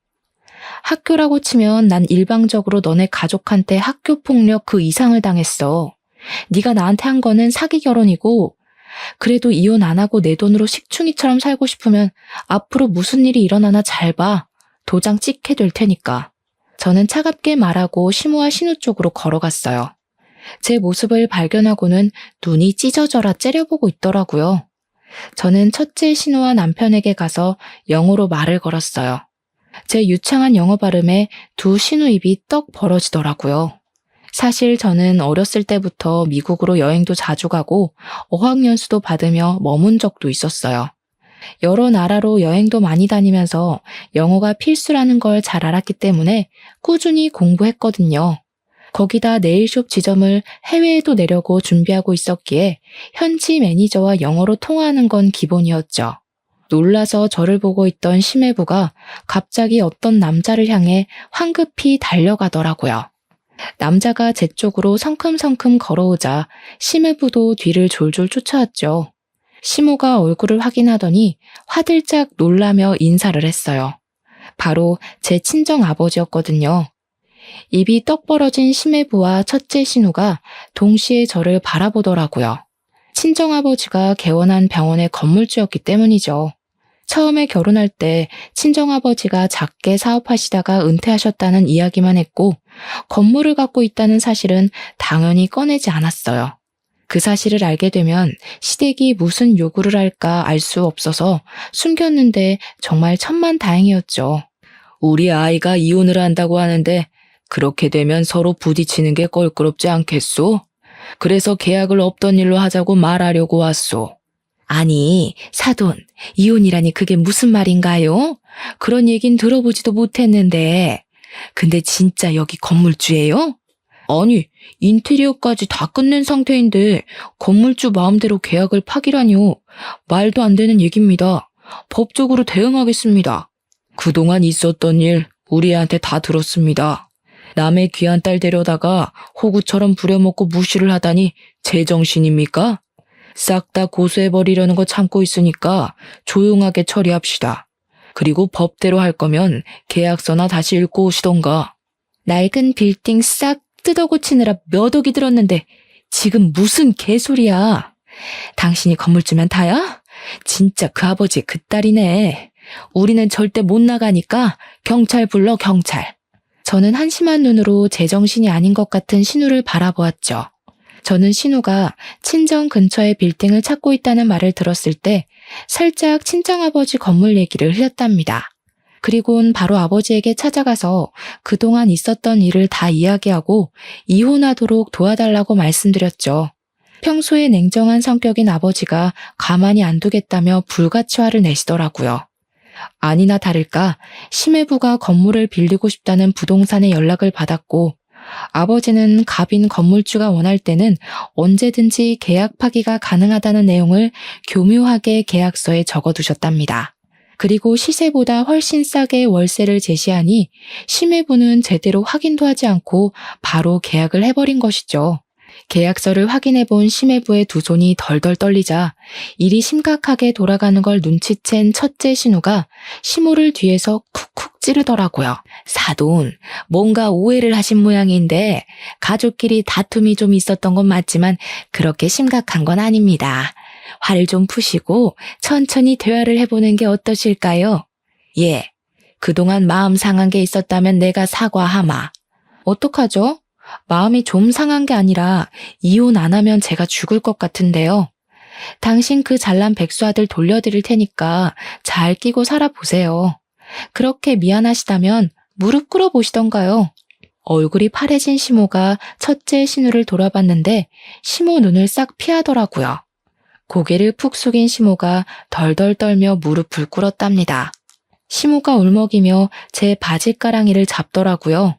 학교라고 치면 난 일방적으로 너네 가족한테 학교 폭력 그 이상을 당했어. 네가 나한테 한 거는 사기 결혼이고 그래도 이혼 안 하고 내 돈으로 식충이처럼 살고 싶으면 앞으로 무슨 일이 일어나나 잘 봐. 도장 찍게 될 테니까. 저는 차갑게 말하고 시모와 신우 쪽으로 걸어갔어요. 제 모습을 발견하고는 눈이 찢어져라 째려보고 있더라고요. 저는 첫째 신우와 남편에게 가서 영어로 말을 걸었어요. 제 유창한 영어 발음에 두 신우 입이 떡 벌어지더라고요. 사실 저는 어렸을 때부터 미국으로 여행도 자주 가고 어학연수도 받으며 머문 적도 있었어요. 여러 나라로 여행도 많이 다니면서 영어가 필수라는 걸 잘 알았기 때문에 꾸준히 공부했거든요. 거기다 네일숍 지점을 해외에도 내려고 준비하고 있었기에 현지 매니저와 영어로 통화하는 건 기본이었죠. 놀라서 저를 보고 있던 심해부가 갑자기 어떤 남자를 향해 황급히 달려가더라고요. 남자가 제 쪽으로 성큼성큼 걸어오자 심해부도 뒤를 졸졸 쫓아왔죠. 시모가 얼굴을 확인하더니 화들짝 놀라며 인사를 했어요. 바로 제 친정 아버지였거든요. 입이 떡 벌어진 심해부와 첫째 신우가 동시에 저를 바라보더라고요. 친정아버지가 개원한 병원의 건물주였기 때문이죠. 처음에 결혼할 때 친정아버지가 작게 사업하시다가 은퇴하셨다는 이야기만 했고 건물을 갖고 있다는 사실은 당연히 꺼내지 않았어요. 그 사실을 알게 되면 시댁이 무슨 요구를 할까 알 수 없어서 숨겼는데 정말 천만다행이었죠. 우리 아이가 이혼을 한다고 하는데 그렇게 되면 서로 부딪히는 게 껄끄럽지 않겠소? 그래서 계약을 없던 일로 하자고 말하려고 왔소. 아니, 사돈, 이혼이라니 그게 무슨 말인가요? 그런 얘긴 들어보지도 못했는데. 근데 진짜 여기 건물주예요? 아니, 인테리어까지 다 끝낸 상태인데 건물주 마음대로 계약을 파기라뇨. 말도 안 되는 얘기입니다. 법적으로 대응하겠습니다. 그동안 있었던 일 우리한테 다 들었습니다. 남의 귀한 딸 데려다가 호구처럼 부려먹고 무시를 하다니 제정신입니까? 싹 다 고소해버리려는 거 참고 있으니까 조용하게 처리합시다. 그리고 법대로 할 거면 계약서나 다시 읽고 오시던가. 낡은 빌딩 싹 뜯어고치느라 몇 억이 들었는데 지금 무슨 개소리야. 당신이 건물주면 다야? 진짜 그 아버지 그 딸이네. 우리는 절대 못 나가니까 경찰 불러 경찰. 저는 한심한 눈으로 제정신이 아닌 것 같은 신우를 바라보았죠. 저는 신우가 친정 근처에 빌딩을 찾고 있다는 말을 들었을 때 살짝 친정아버지 건물 얘기를 흘렸답니다. 그리고는 바로 아버지에게 찾아가서 그동안 있었던 일을 다 이야기하고 이혼하도록 도와달라고 말씀드렸죠. 평소에 냉정한 성격인 아버지가 가만히 안 두겠다며 불같이 화를 내시더라고요. 아니나 다를까 심해부가 건물을 빌리고 싶다는 부동산에 연락을 받았고 아버지는 갑인 건물주가 원할 때는 언제든지 계약 파기가 가능하다는 내용을 교묘하게 계약서에 적어두셨답니다. 그리고 시세보다 훨씬 싸게 월세를 제시하니 심해부는 제대로 확인도 하지 않고 바로 계약을 해버린 것이죠. 계약서를 확인해본 심해부의 두 손이 덜덜 떨리자 일이 심각하게 돌아가는 걸 눈치챈 첫째 신우가 시모를 뒤에서 쿡쿡 찌르더라고요. 사돈, 뭔가 오해를 하신 모양인데 가족끼리 다툼이 좀 있었던 건 맞지만 그렇게 심각한 건 아닙니다. 화를 좀 푸시고 천천히 대화를 해보는 게 어떠실까요? 예, 그동안 마음 상한 게 있었다면 내가 사과하마. 어떡하죠? 마음이 좀 상한 게 아니라 이혼 안 하면 제가 죽을 것 같은데요. 당신 그 잘난 백수 아들 돌려드릴 테니까 잘 끼고 살아보세요. 그렇게 미안하시다면 무릎 꿇어 보시던가요. 얼굴이 파래진 시모가 첫째 신우를 돌아봤는데 시모 눈을 싹 피하더라고요. 고개를 푹 숙인 시모가 덜덜 떨며 무릎을 꿇었답니다. 시모가 울먹이며 제 바지가랑이를 잡더라고요.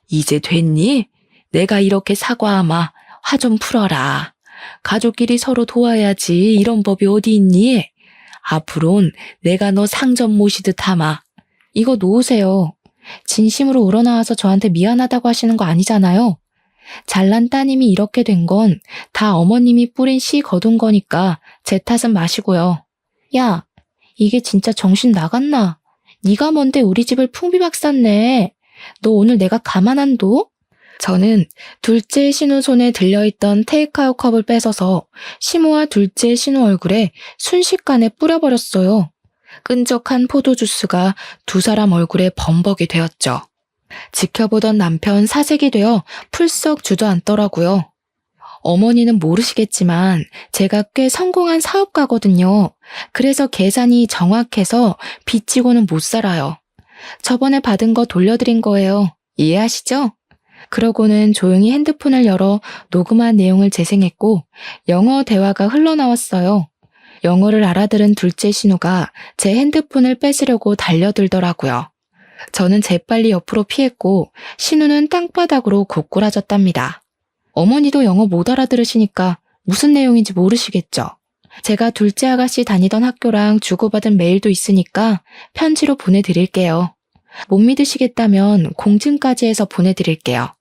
이제 됐니? 내가 이렇게 사과하마. 화 좀 풀어라. 가족끼리 서로 도와야지. 이런 법이 어디 있니? 앞으론 내가 너 상점 모시듯 하마. 이거 놓으세요. 진심으로 우러나와서 저한테 미안하다고 하시는 거 아니잖아요. 잘난 따님이 이렇게 된 건 다 어머님이 뿌린 씨 거둔 거니까 제 탓은 마시고요. 야, 이게 진짜 정신 나갔나? 네가 뭔데 우리 집을 풍비박 쌌네. 너 오늘 내가 가만 안 둬? 저는 둘째 신우 손에 들려있던 테이크아웃 컵을 뺏어서 시모와 둘째 신우 얼굴에 순식간에 뿌려버렸어요. 끈적한 포도주스가 두 사람 얼굴에 범벅이 되었죠. 지켜보던 남편 사색이 되어 풀썩 주저앉더라고요. 어머니는 모르시겠지만 제가 꽤 성공한 사업가거든요. 그래서 계산이 정확해서 빚지고는 못 살아요. 저번에 받은 거 돌려드린 거예요. 이해하시죠? 그러고는 조용히 핸드폰을 열어 녹음한 내용을 재생했고 영어 대화가 흘러나왔어요. 영어를 알아들은 둘째 신우가 제 핸드폰을 뺏으려고 달려들더라고요. 저는 재빨리 옆으로 피했고 신우는 땅바닥으로 고꾸라졌답니다. 어머니도 영어 못 알아들으시니까 무슨 내용인지 모르시겠죠? 제가 둘째 아가씨 다니던 학교랑 주고받은 메일도 있으니까 편지로 보내드릴게요. 못 믿으시겠다면 공증까지 해서 보내드릴게요.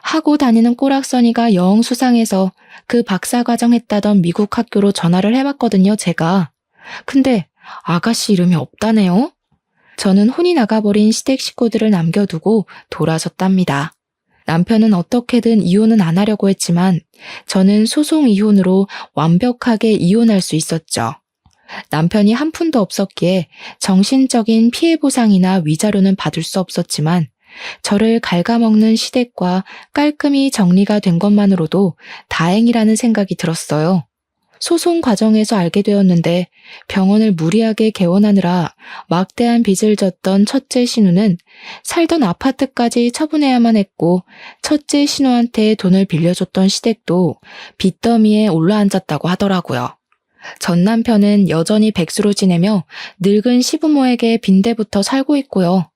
하고 다니는 꼬락서니가 영 수상해서 그 박사과정 했다던 미국 학교로 전화를 해봤거든요, 제가. 근데 아가씨 이름이 없다네요. 저는 혼이 나가버린 시댁 식구들을 남겨두고 돌아섰답니다. 남편은 어떻게든 이혼은 안 하려고 했지만 저는 소송 이혼으로 완벽하게 이혼할 수 있었죠. 남편이 한 푼도 없었기에 정신적인 피해 보상이나 위자료는 받을 수 없었지만 저를 갉아먹는 시댁과 깔끔히 정리가 된 것만으로도 다행이라는 생각이 들었어요. 소송 과정에서 알게 되었는데 병원을 무리하게 개원하느라 막대한 빚을 졌던 첫째 신우는 살던 아파트까지 처분해야만 했고 첫째 신우한테 돈을 빌려줬던 시댁도 빚더미에 올라앉았다고 하더라고요. 전 남편은 여전히 백수로 지내며 늙은 시부모에게 빈대부터 살고 있고요.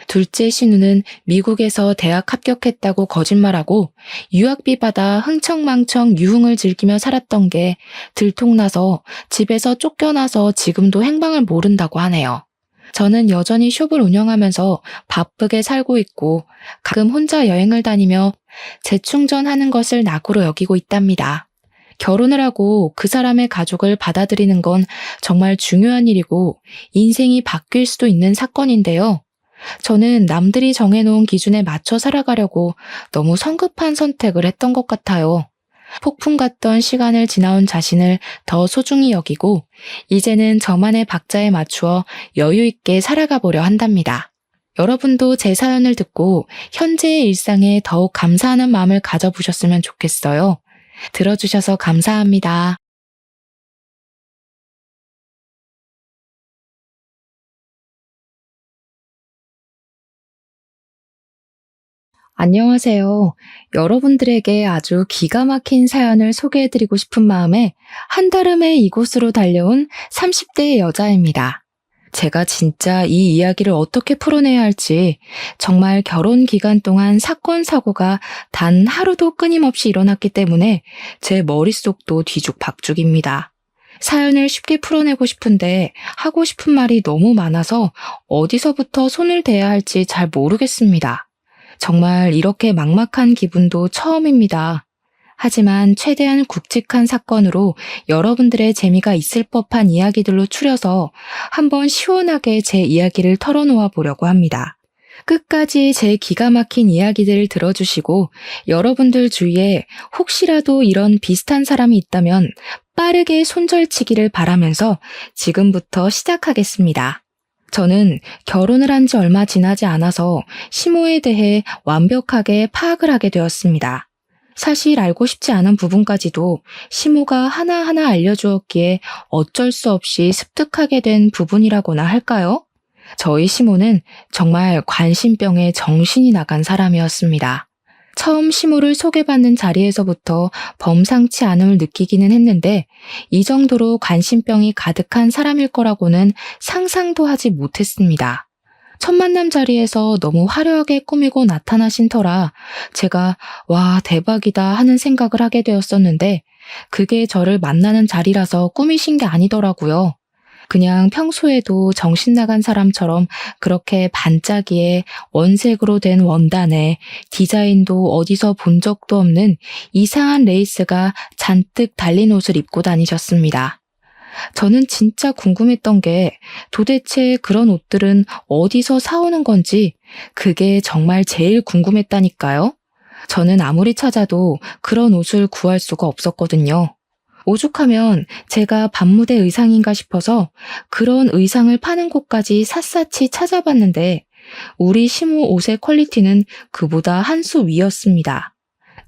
둘째 신우는 미국에서 대학 합격했다고 거짓말하고 유학비 받아 흥청망청 유흥을 즐기며 살았던 게 들통나서 집에서 쫓겨나서 지금도 행방을 모른다고 하네요. 저는 여전히 숍을 운영하면서 바쁘게 살고 있고 가끔 혼자 여행을 다니며 재충전하는 것을 낙으로 여기고 있답니다. 결혼을 하고 그 사람의 가족을 받아들이는 건 정말 중요한 일이고 인생이 바뀔 수도 있는 사건인데요. 저는 남들이 정해놓은 기준에 맞춰 살아가려고 너무 성급한 선택을 했던 것 같아요. 폭풍 같던 시간을 지나온 자신을 더 소중히 여기고 이제는 저만의 박자에 맞추어 여유 있게 살아가 보려 한답니다. 여러분도 제 사연을 듣고 현재의 일상에 더욱 감사하는 마음을 가져보셨으면 좋겠어요. 들어주셔서 감사합니다. 안녕하세요. 여러분들에게 아주 기가 막힌 사연을 소개해드리고 싶은 마음에 한달음에 이곳으로 달려온 30대의 여자입니다. 제가 진짜 이 이야기를 어떻게 풀어내야 할지 정말 결혼 기간 동안 사건, 사고가 단 하루도 끊임없이 일어났기 때문에 제 머릿속도 뒤죽박죽입니다. 사연을 쉽게 풀어내고 싶은데 하고 싶은 말이 너무 많아서 어디서부터 손을 대야 할지 잘 모르겠습니다. 정말 이렇게 막막한 기분도 처음입니다. 하지만 최대한 굵직한 사건으로 여러분들의 재미가 있을 법한 이야기들로 추려서 한번 시원하게 제 이야기를 털어놓아 보려고 합니다. 끝까지 제 기가 막힌 이야기들을 들어주시고 여러분들 주위에 혹시라도 이런 비슷한 사람이 있다면 빠르게 손절치기를 바라면서 지금부터 시작하겠습니다. 저는 결혼을 한 지 얼마 지나지 않아서 시모에 대해 완벽하게 파악을 하게 되었습니다. 사실 알고 싶지 않은 부분까지도 시모가 하나하나 알려주었기에 어쩔 수 없이 습득하게 된 부분이라고나 할까요? 저희 시모는 정말 관심병에 정신이 나간 사람이었습니다. 처음 시모를 소개받는 자리에서부터 범상치 않음을 느끼기는 했는데 이 정도로 관심병이 가득한 사람일 거라고는 상상도 하지 못했습니다. 첫 만남 자리에서 너무 화려하게 꾸미고 나타나신 터라 제가 와 대박이다 하는 생각을 하게 되었었는데 그게 저를 만나는 자리라서 꾸미신 게 아니더라고요. 그냥 평소에도 정신 나간 사람처럼 그렇게 반짝이에 원색으로 된 원단에 디자인도 어디서 본 적도 없는 이상한 레이스가 잔뜩 달린 옷을 입고 다니셨습니다. 저는 진짜 궁금했던 게 도대체 그런 옷들은 어디서 사오는 건지 그게 정말 제일 궁금했다니까요. 저는 아무리 찾아도 그런 옷을 구할 수가 없었거든요. 오죽하면 제가 밤무대 의상인가 싶어서 그런 의상을 파는 곳까지 샅샅이 찾아봤는데 우리 시모 옷의 퀄리티는 그보다 한 수 위였습니다.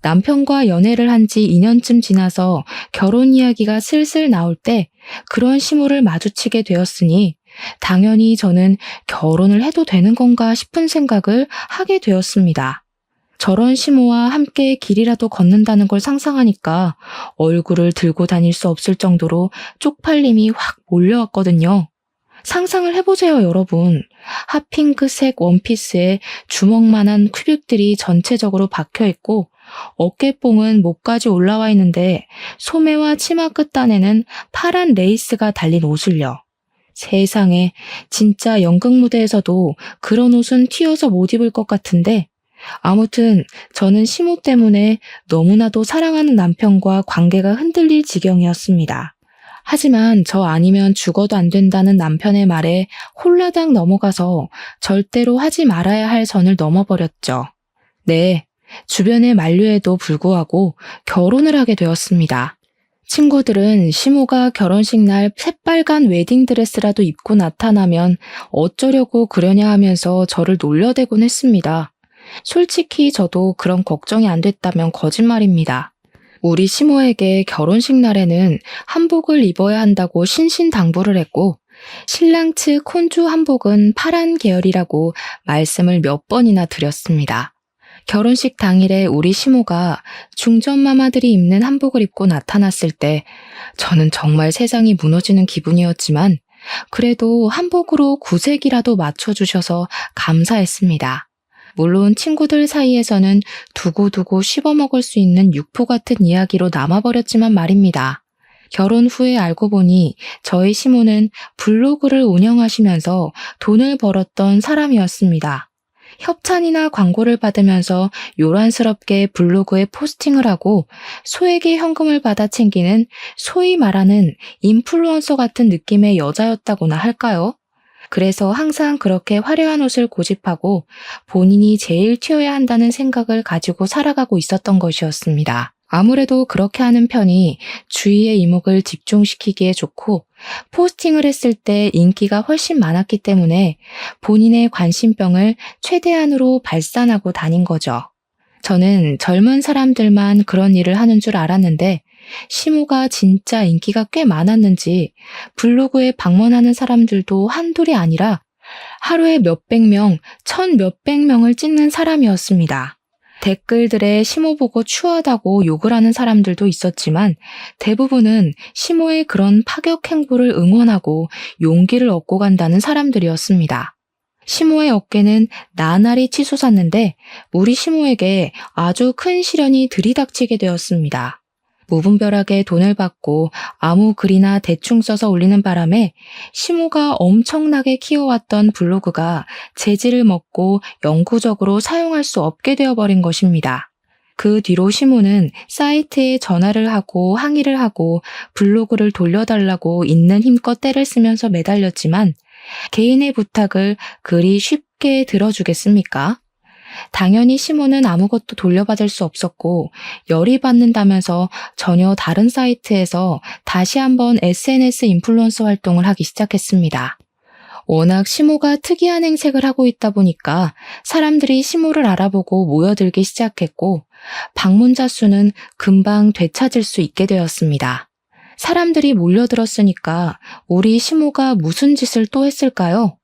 남편과 연애를 한 지 2년쯤 지나서 결혼 이야기가 슬슬 나올 때 그런 시모를 마주치게 되었으니 당연히 저는 결혼을 해도 되는 건가 싶은 생각을 하게 되었습니다. 저런 시모와 함께 길이라도 걷는다는 걸 상상하니까 얼굴을 들고 다닐 수 없을 정도로 쪽팔림이 확 몰려왔거든요. 상상을 해보세요, 여러분. 핫핑크색 원피스에 주먹만한 큐빅들이 전체적으로 박혀있고 어깨뽕은 목까지 올라와 있는데 소매와 치마 끝단에는 파란 레이스가 달린 옷을요. 세상에, 진짜 연극 무대에서도 그런 옷은 튀어서 못 입을 것 같은데 아무튼 저는 시모 때문에 너무나도 사랑하는 남편과 관계가 흔들릴 지경이었습니다. 하지만 저 아니면 죽어도 안 된다는 남편의 말에 홀라당 넘어가서 절대로 하지 말아야 할 선을 넘어버렸죠. 네, 주변의 만류에도 불구하고 결혼을 하게 되었습니다. 친구들은 시모가 결혼식 날 새빨간 웨딩드레스라도 입고 나타나면 어쩌려고 그러냐 하면서 저를 놀려대곤 했습니다. 솔직히 저도 그런 걱정이 안 됐다면 거짓말입니다. 우리 시모에게 결혼식 날에는 한복을 입어야 한다고 신신당부를 했고, 신랑 측 혼주 한복은 파란 계열이라고 말씀을 몇 번이나 드렸습니다. 결혼식 당일에 우리 시모가 중전마마들이 입는 한복을 입고 나타났을 때 저는 정말 세상이 무너지는 기분이었지만 그래도 한복으로 구색이라도 맞춰주셔서 감사했습니다. 물론 친구들 사이에서는 두고두고 씹어먹을 수 있는 육포 같은 이야기로 남아버렸지만 말입니다. 결혼 후에 알고 보니 저희 시모는 블로그를 운영하시면서 돈을 벌었던 사람이었습니다. 협찬이나 광고를 받으면서 요란스럽게 블로그에 포스팅을 하고 소액의 현금을 받아 챙기는 소위 말하는 인플루언서 같은 느낌의 여자였다고나 할까요? 그래서 항상 그렇게 화려한 옷을 고집하고 본인이 제일 튀어야 한다는 생각을 가지고 살아가고 있었던 것이었습니다. 아무래도 그렇게 하는 편이 주위의 이목을 집중시키기에 좋고 포스팅을 했을 때 인기가 훨씬 많았기 때문에 본인의 관심병을 최대한으로 발산하고 다닌 거죠. 저는 젊은 사람들만 그런 일을 하는 줄 알았는데 시모가 진짜 인기가 꽤 많았는지 블로그에 방문하는 사람들도 한둘이 아니라 하루에 몇백 명, 천 몇백 명을 찍는 사람이었습니다. 댓글들에 시모 보고 추하다고 욕을 하는 사람들도 있었지만 대부분은 시모의 그런 파격 행보를 응원하고 용기를 얻고 간다는 사람들이었습니다. 시모의 어깨는 나날이 치솟았는데 우리 시모에게 아주 큰 시련이 들이닥치게 되었습니다. 무분별하게 돈을 받고 아무 글이나 대충 써서 올리는 바람에 시모가 엄청나게 키워왔던 블로그가 재질을 먹고 영구적으로 사용할 수 없게 되어버린 것입니다. 그 뒤로 시모는 사이트에 전화를 하고 항의를 하고 블로그를 돌려달라고 있는 힘껏 떼를 쓰면서 매달렸지만 개인의 부탁을 그리 쉽게 들어주겠습니까? 당연히 시모는 아무것도 돌려받을 수 없었고 열이 받는다면서 전혀 다른 사이트에서 다시 한번 SNS 인플루언서 활동을 하기 시작했습니다. 워낙 시모가 특이한 행색을 하고 있다 보니까 사람들이 시모를 알아보고 모여들기 시작했고 방문자 수는 금방 되찾을 수 있게 되었습니다. 사람들이 몰려들었으니까 우리 시모가 무슨 짓을 또 했을까요?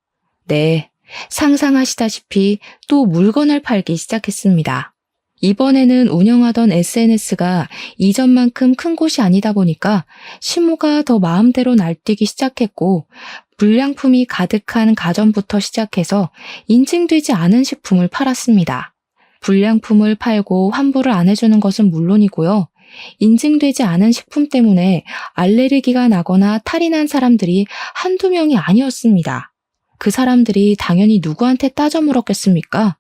네. 상상하시다시피 또 물건을 팔기 시작했습니다. 이번에는 운영하던 SNS가 이전만큼 큰 곳이 아니다 보니까 시모가 더 마음대로 날뛰기 시작했고 불량품이 가득한 가전부터 시작해서 인증되지 않은 식품을 팔았습니다. 불량품을 팔고 환불을 안 해주는 것은 물론이고요. 인증되지 않은 식품 때문에 알레르기가 나거나 탈이 난 사람들이 한두 명이 아니었습니다. 그 사람들이 당연히 누구한테 따져 물었겠습니까?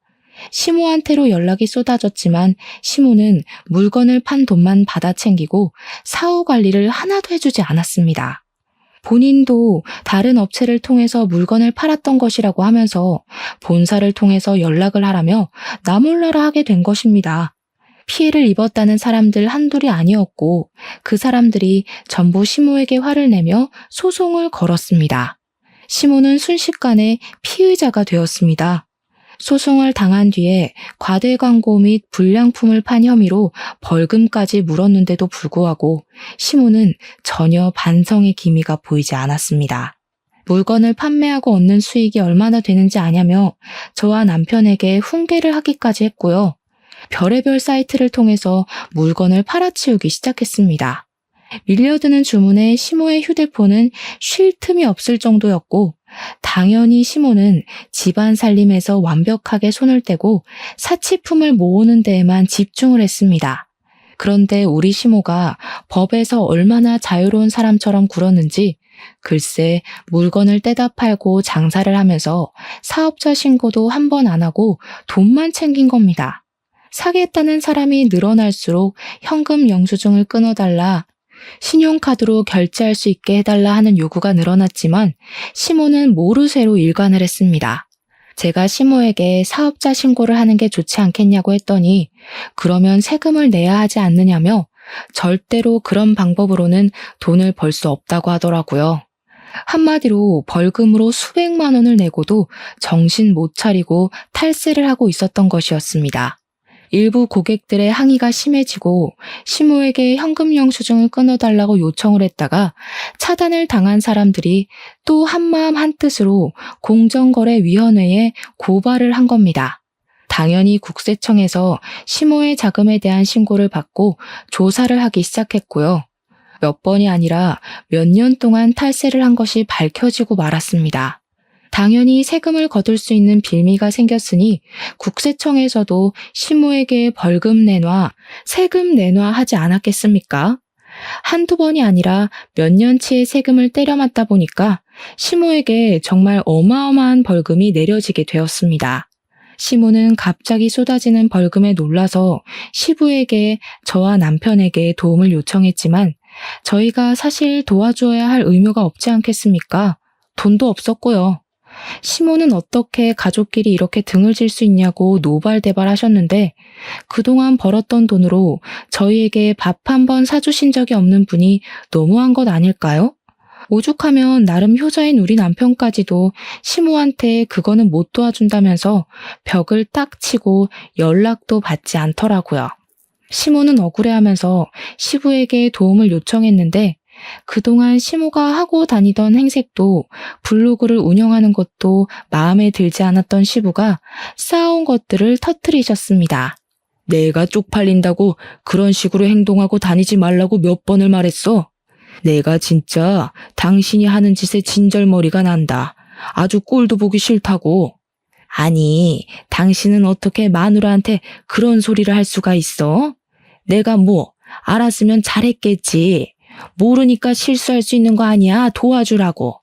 시모한테로 연락이 쏟아졌지만 시모는 물건을 판 돈만 받아 챙기고 사후 관리를 하나도 해주지 않았습니다. 본인도 다른 업체를 통해서 물건을 팔았던 것이라고 하면서 본사를 통해서 연락을 하라며 나몰라라 하게 된 것입니다. 피해를 입었다는 사람들 한둘이 아니었고 그 사람들이 전부 시모에게 화를 내며 소송을 걸었습니다. 시모는 순식간에 피의자가 되었습니다. 소송을 당한 뒤에 과대 광고 및 불량품을 판 혐의로 벌금까지 물었는데도 불구하고 시모는 전혀 반성의 기미가 보이지 않았습니다. 물건을 판매하고 얻는 수익이 얼마나 되는지 아냐며 저와 남편에게 훈계를 하기까지 했고요. 별의별 사이트를 통해서 물건을 팔아치우기 시작했습니다. 밀려드는 주문에 시모의 휴대폰은 쉴 틈이 없을 정도였고 당연히 시모는 집안 살림에서 완벽하게 손을 떼고 사치품을 모으는 데에만 집중을 했습니다. 그런데 우리 시모가 법에서 얼마나 자유로운 사람처럼 굴었는지 글쎄 물건을 떼다 팔고 장사를 하면서 사업자 신고도 한 번 안 하고 돈만 챙긴 겁니다. 사겠다는 사람이 늘어날수록 현금 영수증을 끊어달라, 신용카드로 결제할 수 있게 해달라 하는 요구가 늘어났지만 시모는 모르쇠로 일관을 했습니다. 제가 시모에게 사업자 신고를 하는 게 좋지 않겠냐고 했더니 그러면 세금을 내야 하지 않느냐며 절대로 그런 방법으로는 돈을 벌 수 없다고 하더라고요. 한마디로 벌금으로 수백만 원을 내고도 정신 못 차리고 탈세를 하고 있었던 것이었습니다. 일부 고객들의 항의가 심해지고 시모에게 현금 영수증을 끊어달라고 요청을 했다가 차단을 당한 사람들이 또 한마음 한뜻으로 공정거래위원회에 고발을 한 겁니다. 당연히 국세청에서 시모의 자금에 대한 신고를 받고 조사를 하기 시작했고요. 몇 번이 아니라 몇 년 동안 탈세를 한 것이 밝혀지고 말았습니다. 당연히 세금을 거둘 수 있는 빌미가 생겼으니 국세청에서도 시모에게 벌금 내놔, 세금 내놔 하지 않았겠습니까? 한두 번이 아니라 몇 년치의 세금을 때려맞다 보니까 시모에게 정말 어마어마한 벌금이 내려지게 되었습니다. 시모는 갑자기 쏟아지는 벌금에 놀라서 시부에게 저와 남편에게 도움을 요청했지만 저희가 사실 도와줘야 할 의무가 없지 않겠습니까? 돈도 없었고요. 시모는 어떻게 가족끼리 이렇게 등을 질 수 있냐고 노발대발하셨는데 그동안 벌었던 돈으로 저희에게 밥 한 번 사주신 적이 없는 분이 너무한 것 아닐까요? 오죽하면 나름 효자인 우리 남편까지도 시모한테 그거는 못 도와준다면서 벽을 딱 치고 연락도 받지 않더라고요. 시모는 억울해하면서 시부에게 도움을 요청했는데 그동안 시모가 하고 다니던 행색도 블로그를 운영하는 것도 마음에 들지 않았던 시부가 쌓아온 것들을 터뜨리셨습니다. 내가 쪽팔린다고 그런 식으로 행동하고 다니지 말라고 몇 번을 말했어. 내가 진짜 당신이 하는 짓에 진절머리가 난다. 아주 꼴도 보기 싫다고. 아니, 당신은 어떻게 마누라한테 그런 소리를 할 수가 있어? 내가 뭐 알았으면 잘했겠지. 모르니까 실수할 수 있는 거 아니야. 도와주라고.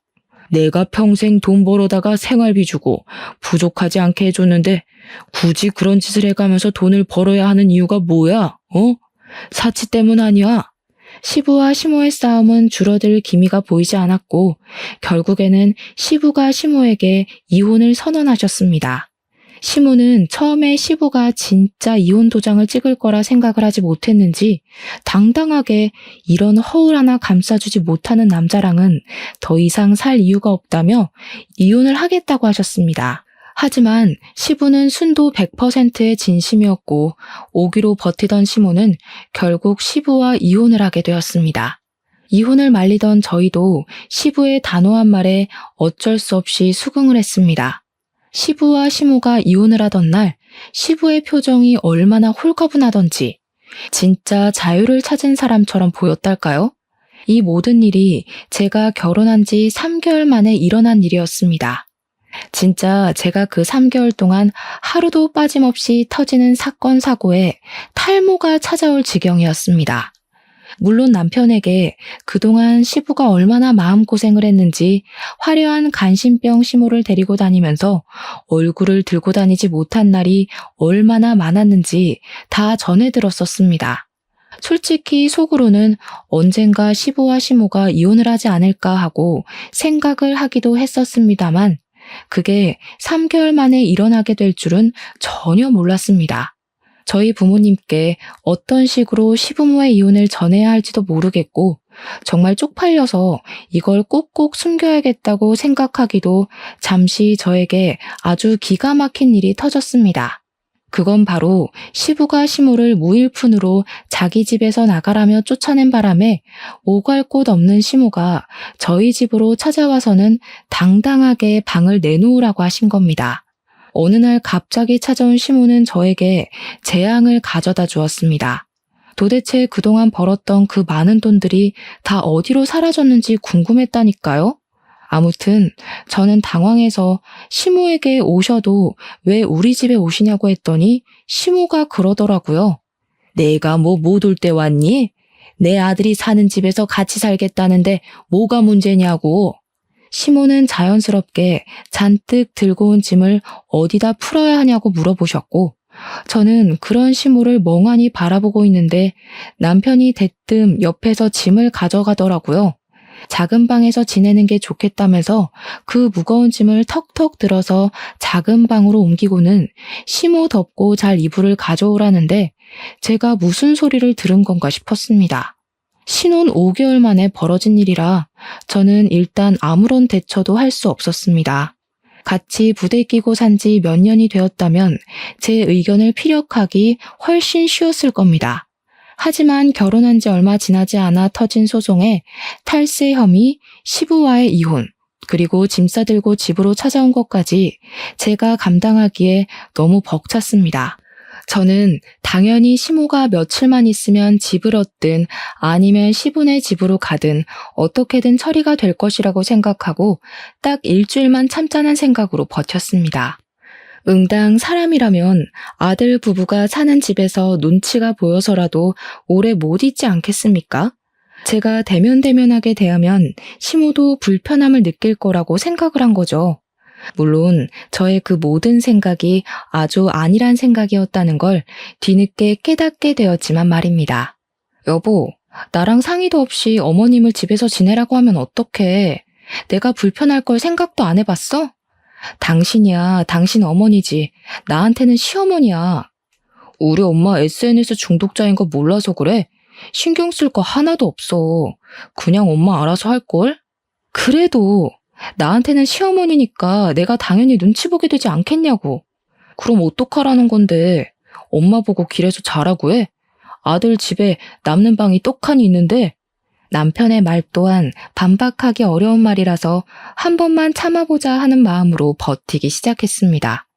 내가 평생 돈 벌어다가 생활비 주고 부족하지 않게 해줬는데 굳이 그런 짓을 해가면서 돈을 벌어야 하는 이유가 뭐야? 사치 때문 아니야? 시부와 시모의 싸움은 줄어들 기미가 보이지 않았고 결국에는 시부가 시모에게 이혼을 선언하셨습니다. 시모는 처음에 시부가 진짜 이혼 도장을 찍을 거라 생각을 하지 못했는지 당당하게 이런 허울 하나 감싸주지 못하는 남자랑은 더 이상 살 이유가 없다며 이혼을 하겠다고 하셨습니다. 하지만 시부는 순도 100%의 진심이었고 오기로 버티던 시모는 결국 시부와 이혼을 하게 되었습니다. 이혼을 말리던 저희도 시부의 단호한 말에 어쩔 수 없이 수긍을 했습니다. 시부와 시모가 이혼을 하던 날 시부의 표정이 얼마나 홀가분하던지 진짜 자유를 찾은 사람처럼 보였달까요? 이 모든 일이 제가 결혼한 지 3개월 만에 일어난 일이었습니다. 진짜 제가 그 3개월 동안 하루도 빠짐없이 터지는 사건 사고에 탈모가 찾아올 지경이었습니다. 물론 남편에게 그동안 시부가 얼마나 마음고생을 했는지 화려한 간신병 시모를 데리고 다니면서 얼굴을 들고 다니지 못한 날이 얼마나 많았는지 다 전해 들었었습니다. 솔직히 속으로는 언젠가 시부와 시모가 이혼을 하지 않을까 하고 생각을 하기도 했었습니다만 그게 3개월 만에 일어나게 될 줄은 전혀 몰랐습니다. 저희 부모님께 어떤 식으로 시부모의 이혼을 전해야 할지도 모르겠고 정말 쪽팔려서 이걸 꼭꼭 숨겨야겠다고 생각하기도 잠시 저에게 아주 기가 막힌 일이 터졌습니다. 그건 바로 시부가 시모를 무일푼으로 자기 집에서 나가라며 쫓아낸 바람에 오갈 곳 없는 시모가 저희 집으로 찾아와서는 당당하게 방을 내놓으라고 하신 겁니다. 어느 날 갑자기 찾아온 시모는 저에게 재앙을 가져다 주었습니다. 도대체 그동안 벌었던 그 많은 돈들이 다 어디로 사라졌는지 궁금했다니까요. 아무튼 저는 당황해서 시모에게 오셔도 왜 우리 집에 오시냐고 했더니 시모가 그러더라고요. 내가 뭐 못 올 때 왔니? 내 아들이 사는 집에서 같이 살겠다는데 뭐가 문제냐고. 시모는 자연스럽게 잔뜩 들고 온 짐을 어디다 풀어야 하냐고 물어보셨고, 저는 그런 시모를 멍하니 바라보고 있는데 남편이 대뜸 옆에서 짐을 가져가더라고요. 작은 방에서 지내는 게 좋겠다면서 그 무거운 짐을 턱턱 들어서 작은 방으로 옮기고는 시모 덮고 잘 이불을 가져오라는데 제가 무슨 소리를 들은 건가 싶었습니다. 신혼 5개월 만에 벌어진 일이라 저는 일단 아무런 대처도 할 수 없었습니다. 같이 부대 끼고 산 지 몇 년이 되었다면 제 의견을 피력하기 훨씬 쉬웠을 겁니다. 하지만 결혼한 지 얼마 지나지 않아 터진 소송에 탈세 혐의, 시부와의 이혼, 그리고 짐 싸들고 집으로 찾아온 것까지 제가 감당하기에 너무 벅찼습니다. 저는 당연히 시모가 며칠만 있으면 집을 얻든 아니면 시부네 집으로 가든 어떻게든 처리가 될 것이라고 생각하고 딱 일주일만 참자는 생각으로 버텼습니다. 응당 사람이라면 아들 부부가 사는 집에서 눈치가 보여서라도 오래 못 있지 않겠습니까? 제가 대면대면하게 대하면 시모도 불편함을 느낄 거라고 생각을 한 거죠. 물론 저의 그 모든 생각이 아주 안일한 생각이었다는 걸 뒤늦게 깨닫게 되었지만 말입니다. 여보, 나랑 상의도 없이 어머님을 집에서 지내라고 하면 어떡해? 내가 불편할 걸 생각도 안 해봤어? 당신이야, 당신 어머니지. 나한테는 시어머니야. 우리 엄마 SNS 중독자인 거 몰라서 그래? 신경 쓸 거 하나도 없어. 그냥 엄마 알아서 할걸? 그래도 나한테는 시어머니니까 내가 당연히 눈치 보게 되지 않겠냐고. 그럼 어떡하라는 건데. 엄마 보고 길에서 자라고 해? 아들 집에 남는 방이 떡하니 있는데. 남편의 말 또한 반박하기 어려운 말이라서 한 번만 참아보자 하는 마음으로 버티기 시작했습니다.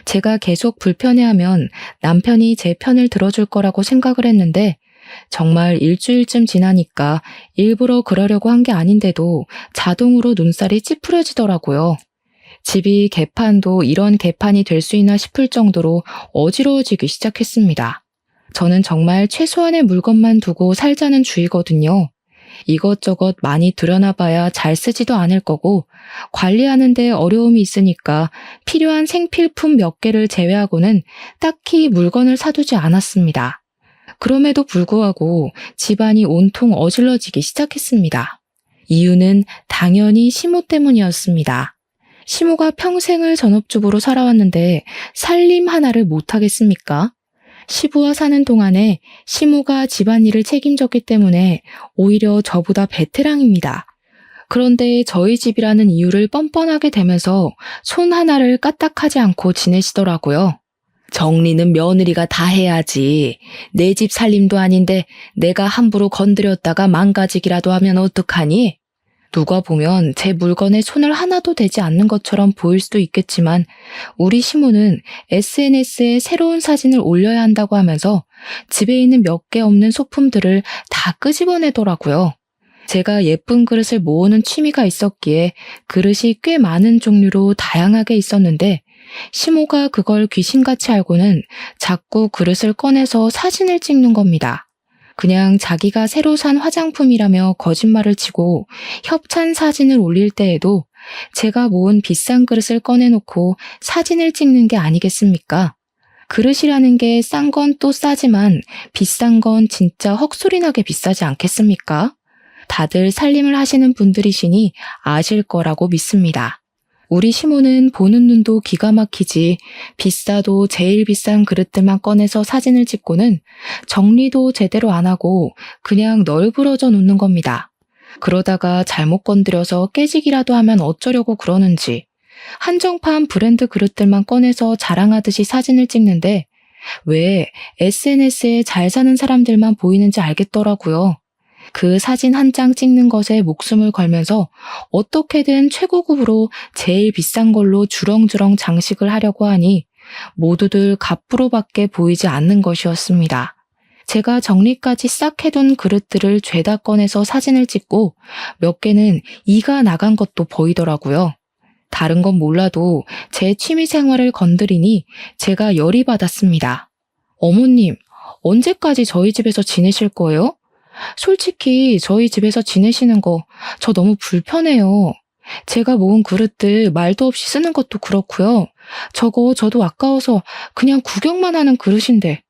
제가 계속 불편해하면 남편이 제 편을 들어줄 거라고 생각을 했는데 정말 일주일쯤 지나니까 일부러 그러려고 한 게 아닌데도 자동으로 눈살이 찌푸려지더라고요. 집이 개판도 이런 개판이 될 수 있나 싶을 정도로 어지러워지기 시작했습니다. 저는 정말 최소한의 물건만 두고 살자는 주의거든요. 이것저것 많이 들여놔봐야 잘 쓰지도 않을 거고 관리하는 데 어려움이 있으니까 필요한 생필품 몇 개를 제외하고는 딱히 물건을 사두지 않았습니다. 그럼에도 불구하고 집안이 온통 어질러지기 시작했습니다. 이유는 당연히 시모 때문이었습니다. 시모가 평생을 전업주부로 살아왔는데 살림 하나를 못하겠습니까? 시부와 사는 동안에 시모가 집안일을 책임졌기 때문에 오히려 저보다 베테랑입니다. 그런데 저희 집이라는 이유를 뻔뻔하게 대면서 손 하나를 까딱하지 않고 지내시더라고요. 정리는 며느리가 다 해야지. 내 집 살림도 아닌데 내가 함부로 건드렸다가 망가지기라도 하면 어떡하니? 누가 보면 제 물건에 손을 하나도 대지 않는 것처럼 보일 수도 있겠지만 우리 시모는 SNS에 새로운 사진을 올려야 한다고 하면서 집에 있는 몇 개 없는 소품들을 다 끄집어내더라고요. 제가 예쁜 그릇을 모으는 취미가 있었기에 그릇이 꽤 많은 종류로 다양하게 있었는데 시모가 그걸 귀신같이 알고는 자꾸 그릇을 꺼내서 사진을 찍는 겁니다. 그냥 자기가 새로 산 화장품이라며 거짓말을 치고 협찬 사진을 올릴 때에도 제가 모은 비싼 그릇을 꺼내놓고 사진을 찍는 게 아니겠습니까? 그릇이라는 게 싼 건 또 싸지만 비싼 건 진짜 헉소리나게 비싸지 않겠습니까? 다들 살림을 하시는 분들이시니 아실 거라고 믿습니다. 우리 시모는 보는 눈도 기가 막히지 비싸도 제일 비싼 그릇들만 꺼내서 사진을 찍고는 정리도 제대로 안 하고 그냥 널브러져 놓는 겁니다. 그러다가 잘못 건드려서 깨지기라도 하면 어쩌려고 그러는지 한정판 브랜드 그릇들만 꺼내서 자랑하듯이 사진을 찍는데 왜 SNS에 잘 사는 사람들만 보이는지 알겠더라고요. 그 사진 한 장 찍는 것에 목숨을 걸면서 어떻게든 최고급으로 제일 비싼 걸로 주렁주렁 장식을 하려고 하니 모두들 갑부로밖에 보이지 않는 것이었습니다. 제가 정리까지 싹 해둔 그릇들을 죄다 꺼내서 사진을 찍고 몇 개는 이가 나간 것도 보이더라고요. 다른 건 몰라도 제 취미생활을 건드리니 제가 열이 받았습니다. 어머님, 언제까지 저희 집에서 지내실 거예요? 솔직히 저희 집에서 지내시는 거 저 너무 불편해요. 제가 모은 그릇들 말도 없이 쓰는 것도 그렇고요. 저거 저도 아까워서 그냥 구경만 하는 그릇인데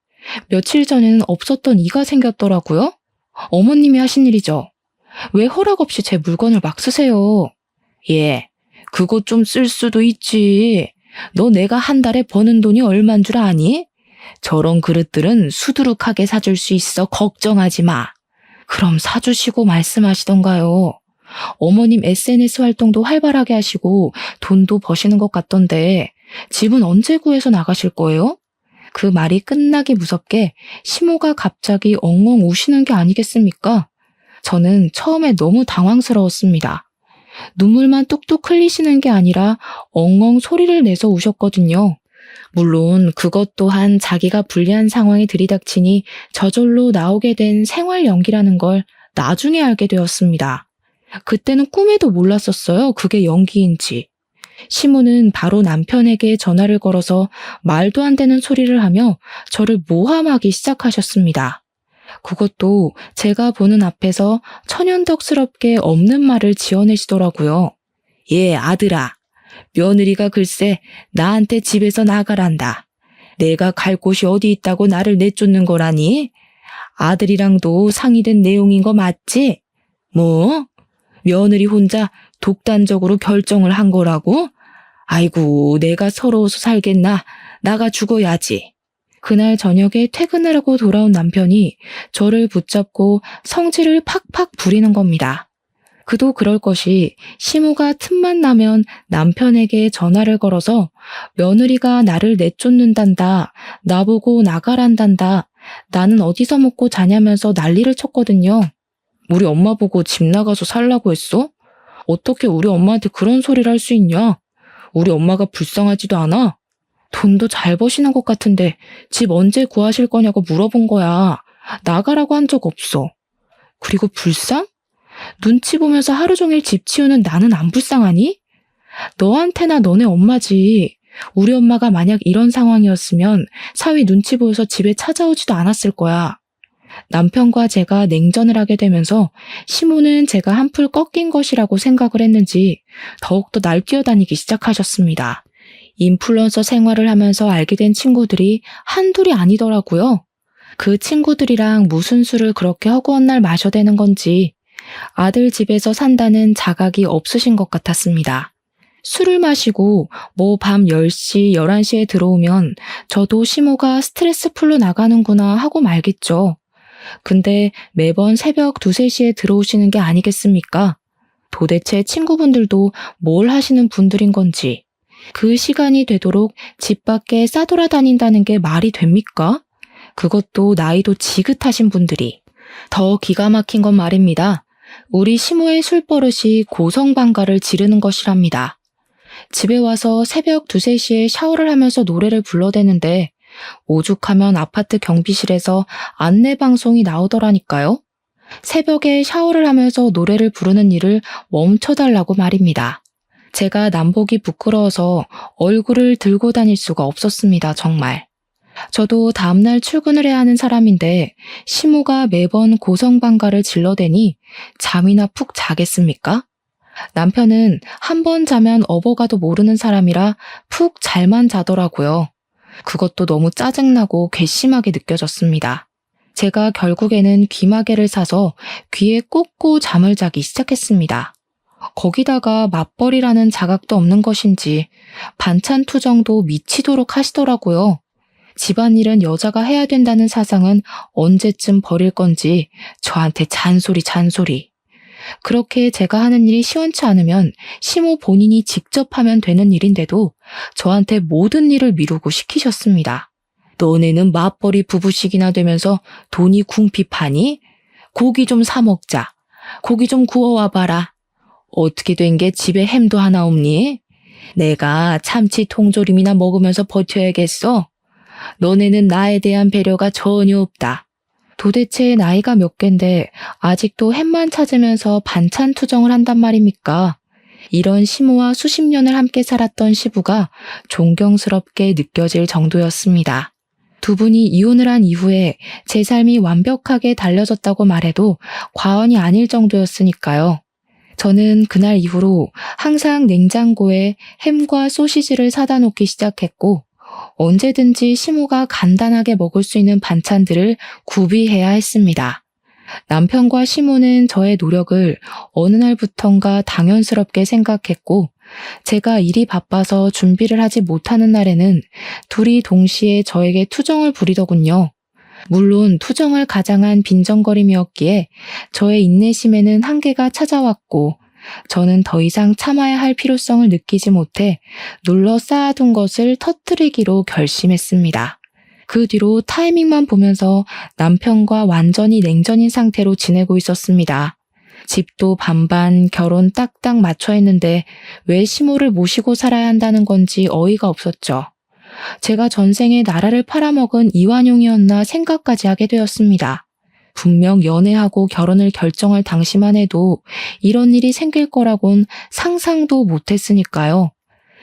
며칠 전에는 없었던 이가 생겼더라고요. 어머님이 하신 일이죠. 왜 허락 없이 제 물건을 막 쓰세요? 예, 그거 좀 쓸 수도 있지. 너 내가 한 달에 버는 돈이 얼만 줄 아니? 저런 그릇들은 수두룩하게 사줄 수 있어. 걱정하지 마. 그럼 사주시고 말씀하시던가요. 어머님 SNS 활동도 활발하게 하시고 돈도 버시는 것 같던데 집은 언제 구해서 나가실 거예요? 그 말이 끝나기 무섭게 시모가 갑자기 엉엉 우시는 게 아니겠습니까? 저는 처음에 너무 당황스러웠습니다. 눈물만 뚝뚝 흘리시는 게 아니라 엉엉 소리를 내서 우셨거든요. 물론 그것 또한 자기가 불리한 상황이 들이닥치니 저절로 나오게 된 생활 연기라는 걸 나중에 알게 되었습니다. 그때는 꿈에도 몰랐었어요. 그게 연기인지. 시모는 바로 남편에게 전화를 걸어서 말도 안 되는 소리를 하며 저를 모함하기 시작하셨습니다. 그것도 제가 보는 앞에서 천연덕스럽게 없는 말을 지어내시더라고요. 예, 아들아. 며느리가 글쎄 나한테 집에서 나가란다. 내가 갈 곳이 어디 있다고 나를 내쫓는 거라니? 아들이랑도 상의된 내용인 거 맞지? 뭐? 며느리 혼자 독단적으로 결정을 한 거라고? 아이고, 내가 서러워서 살겠나? 나가 죽어야지. 그날 저녁에 퇴근을 하고 돌아온 남편이 저를 붙잡고 성질을 팍팍 부리는 겁니다. 그도 그럴 것이 시모가 틈만 나면 남편에게 전화를 걸어서 며느리가 나를 내쫓는단다, 나보고 나가란단다, 나는 어디서 먹고 자냐면서 난리를 쳤거든요. 우리 엄마 보고 집 나가서 살라고 했어? 어떻게 우리 엄마한테 그런 소리를 할 수 있냐? 우리 엄마가 불쌍하지도 않아? 돈도 잘 버시는 것 같은데 집 언제 구하실 거냐고 물어본 거야. 나가라고 한 적 없어. 그리고 불쌍? 눈치 보면서 하루 종일 집 치우는 나는 안 불쌍하니? 너한테나 너네 엄마지. 우리 엄마가 만약 이런 상황이었으면 사위 눈치 보여서 집에 찾아오지도 않았을 거야. 남편과 제가 냉전을 하게 되면서 시모는 제가 한풀 꺾인 것이라고 생각을 했는지 더욱더 날 뛰어다니기 시작하셨습니다. 인플루언서 생활을 하면서 알게 된 친구들이 한둘이 아니더라고요. 그 친구들이랑 무슨 술을 그렇게 허구한 날 마셔대는 건지 아들 집에서 산다는 자각이 없으신 것 같았습니다. 술을 마시고 뭐 밤 10시, 11시에 들어오면 저도 시모가 스트레스 풀로 나가는구나 하고 말겠죠. 근데 매번 새벽 2, 3시에 들어오시는 게 아니겠습니까? 도대체 친구분들도 뭘 하시는 분들인 건지 그 시간이 되도록 집 밖에 싸돌아다닌다는 게 말이 됩니까? 그것도 나이도 지긋하신 분들이. 더 기가 막힌 건 말입니다. 우리 시모의 술버릇이 고성방가를 지르는 것이랍니다. 집에 와서 새벽 2, 3시에 샤워를 하면서 노래를 불러대는데 오죽하면 아파트 경비실에서 안내방송이 나오더라니까요. 새벽에 샤워를 하면서 노래를 부르는 일을 멈춰달라고 말입니다. 제가 남보기 부끄러워서 얼굴을 들고 다닐 수가 없었습니다. 정말. 저도 다음날 출근을 해야 하는 사람인데 시모가 매번 고성방가를 질러대니 잠이나 푹 자겠습니까? 남편은 한 번 자면 업어가도 모르는 사람이라 푹 잘만 자더라고요. 그것도 너무 짜증나고 괘씸하게 느껴졌습니다. 제가 결국에는 귀마개를 사서 귀에 꽂고 잠을 자기 시작했습니다. 거기다가 맞벌이라는 자각도 없는 것인지 반찬 투정도 미치도록 하시더라고요. 집안일은 여자가 해야 된다는 사상은 언제쯤 버릴 건지 저한테 잔소리. 그렇게 제가 하는 일이 시원치 않으면 시모 본인이 직접 하면 되는 일인데도 저한테 모든 일을 미루고 시키셨습니다. 너네는 맞벌이 부부식이나 되면서 돈이 궁핍하니? 고기 좀 사 먹자. 고기 좀 구워와봐라. 어떻게 된 게 집에 햄도 하나 없니? 내가 참치 통조림이나 먹으면서 버텨야겠어? 너네는 나에 대한 배려가 전혀 없다. 도대체 나이가 몇 갠데 아직도 햄만 찾으면서 반찬 투정을 한단 말입니까? 이런 시모와 수십 년을 함께 살았던 시부가 존경스럽게 느껴질 정도였습니다. 두 분이 이혼을 한 이후에 제 삶이 완벽하게 달라졌다고 말해도 과언이 아닐 정도였으니까요. 저는 그날 이후로 항상 냉장고에 햄과 소시지를 사다 놓기 시작했고, 언제든지 시모가 간단하게 먹을 수 있는 반찬들을 구비해야 했습니다. 남편과 시모는 저의 노력을 어느 날부턴가 당연스럽게 생각했고, 제가 일이 바빠서 준비를 하지 못하는 날에는 둘이 동시에 저에게 투정을 부리더군요. 물론 투정을 가장한 빈정거림이었기에 저의 인내심에는 한계가 찾아왔고, 저는 더 이상 참아야 할 필요성을 느끼지 못해 눌러 쌓아둔 것을 터뜨리기로 결심했습니다. 그 뒤로 타이밍만 보면서 남편과 완전히 냉전인 상태로 지내고 있었습니다. 집도 반반, 결혼 딱딱 맞춰 했는데 왜 시모를 모시고 살아야 한다는 건지 어이가 없었죠. 제가 전생에 나라를 팔아먹은 이완용이었나 생각까지 하게 되었습니다. 분명 연애하고 결혼을 결정할 당시만 해도 이런 일이 생길 거라곤 상상도 못했으니까요.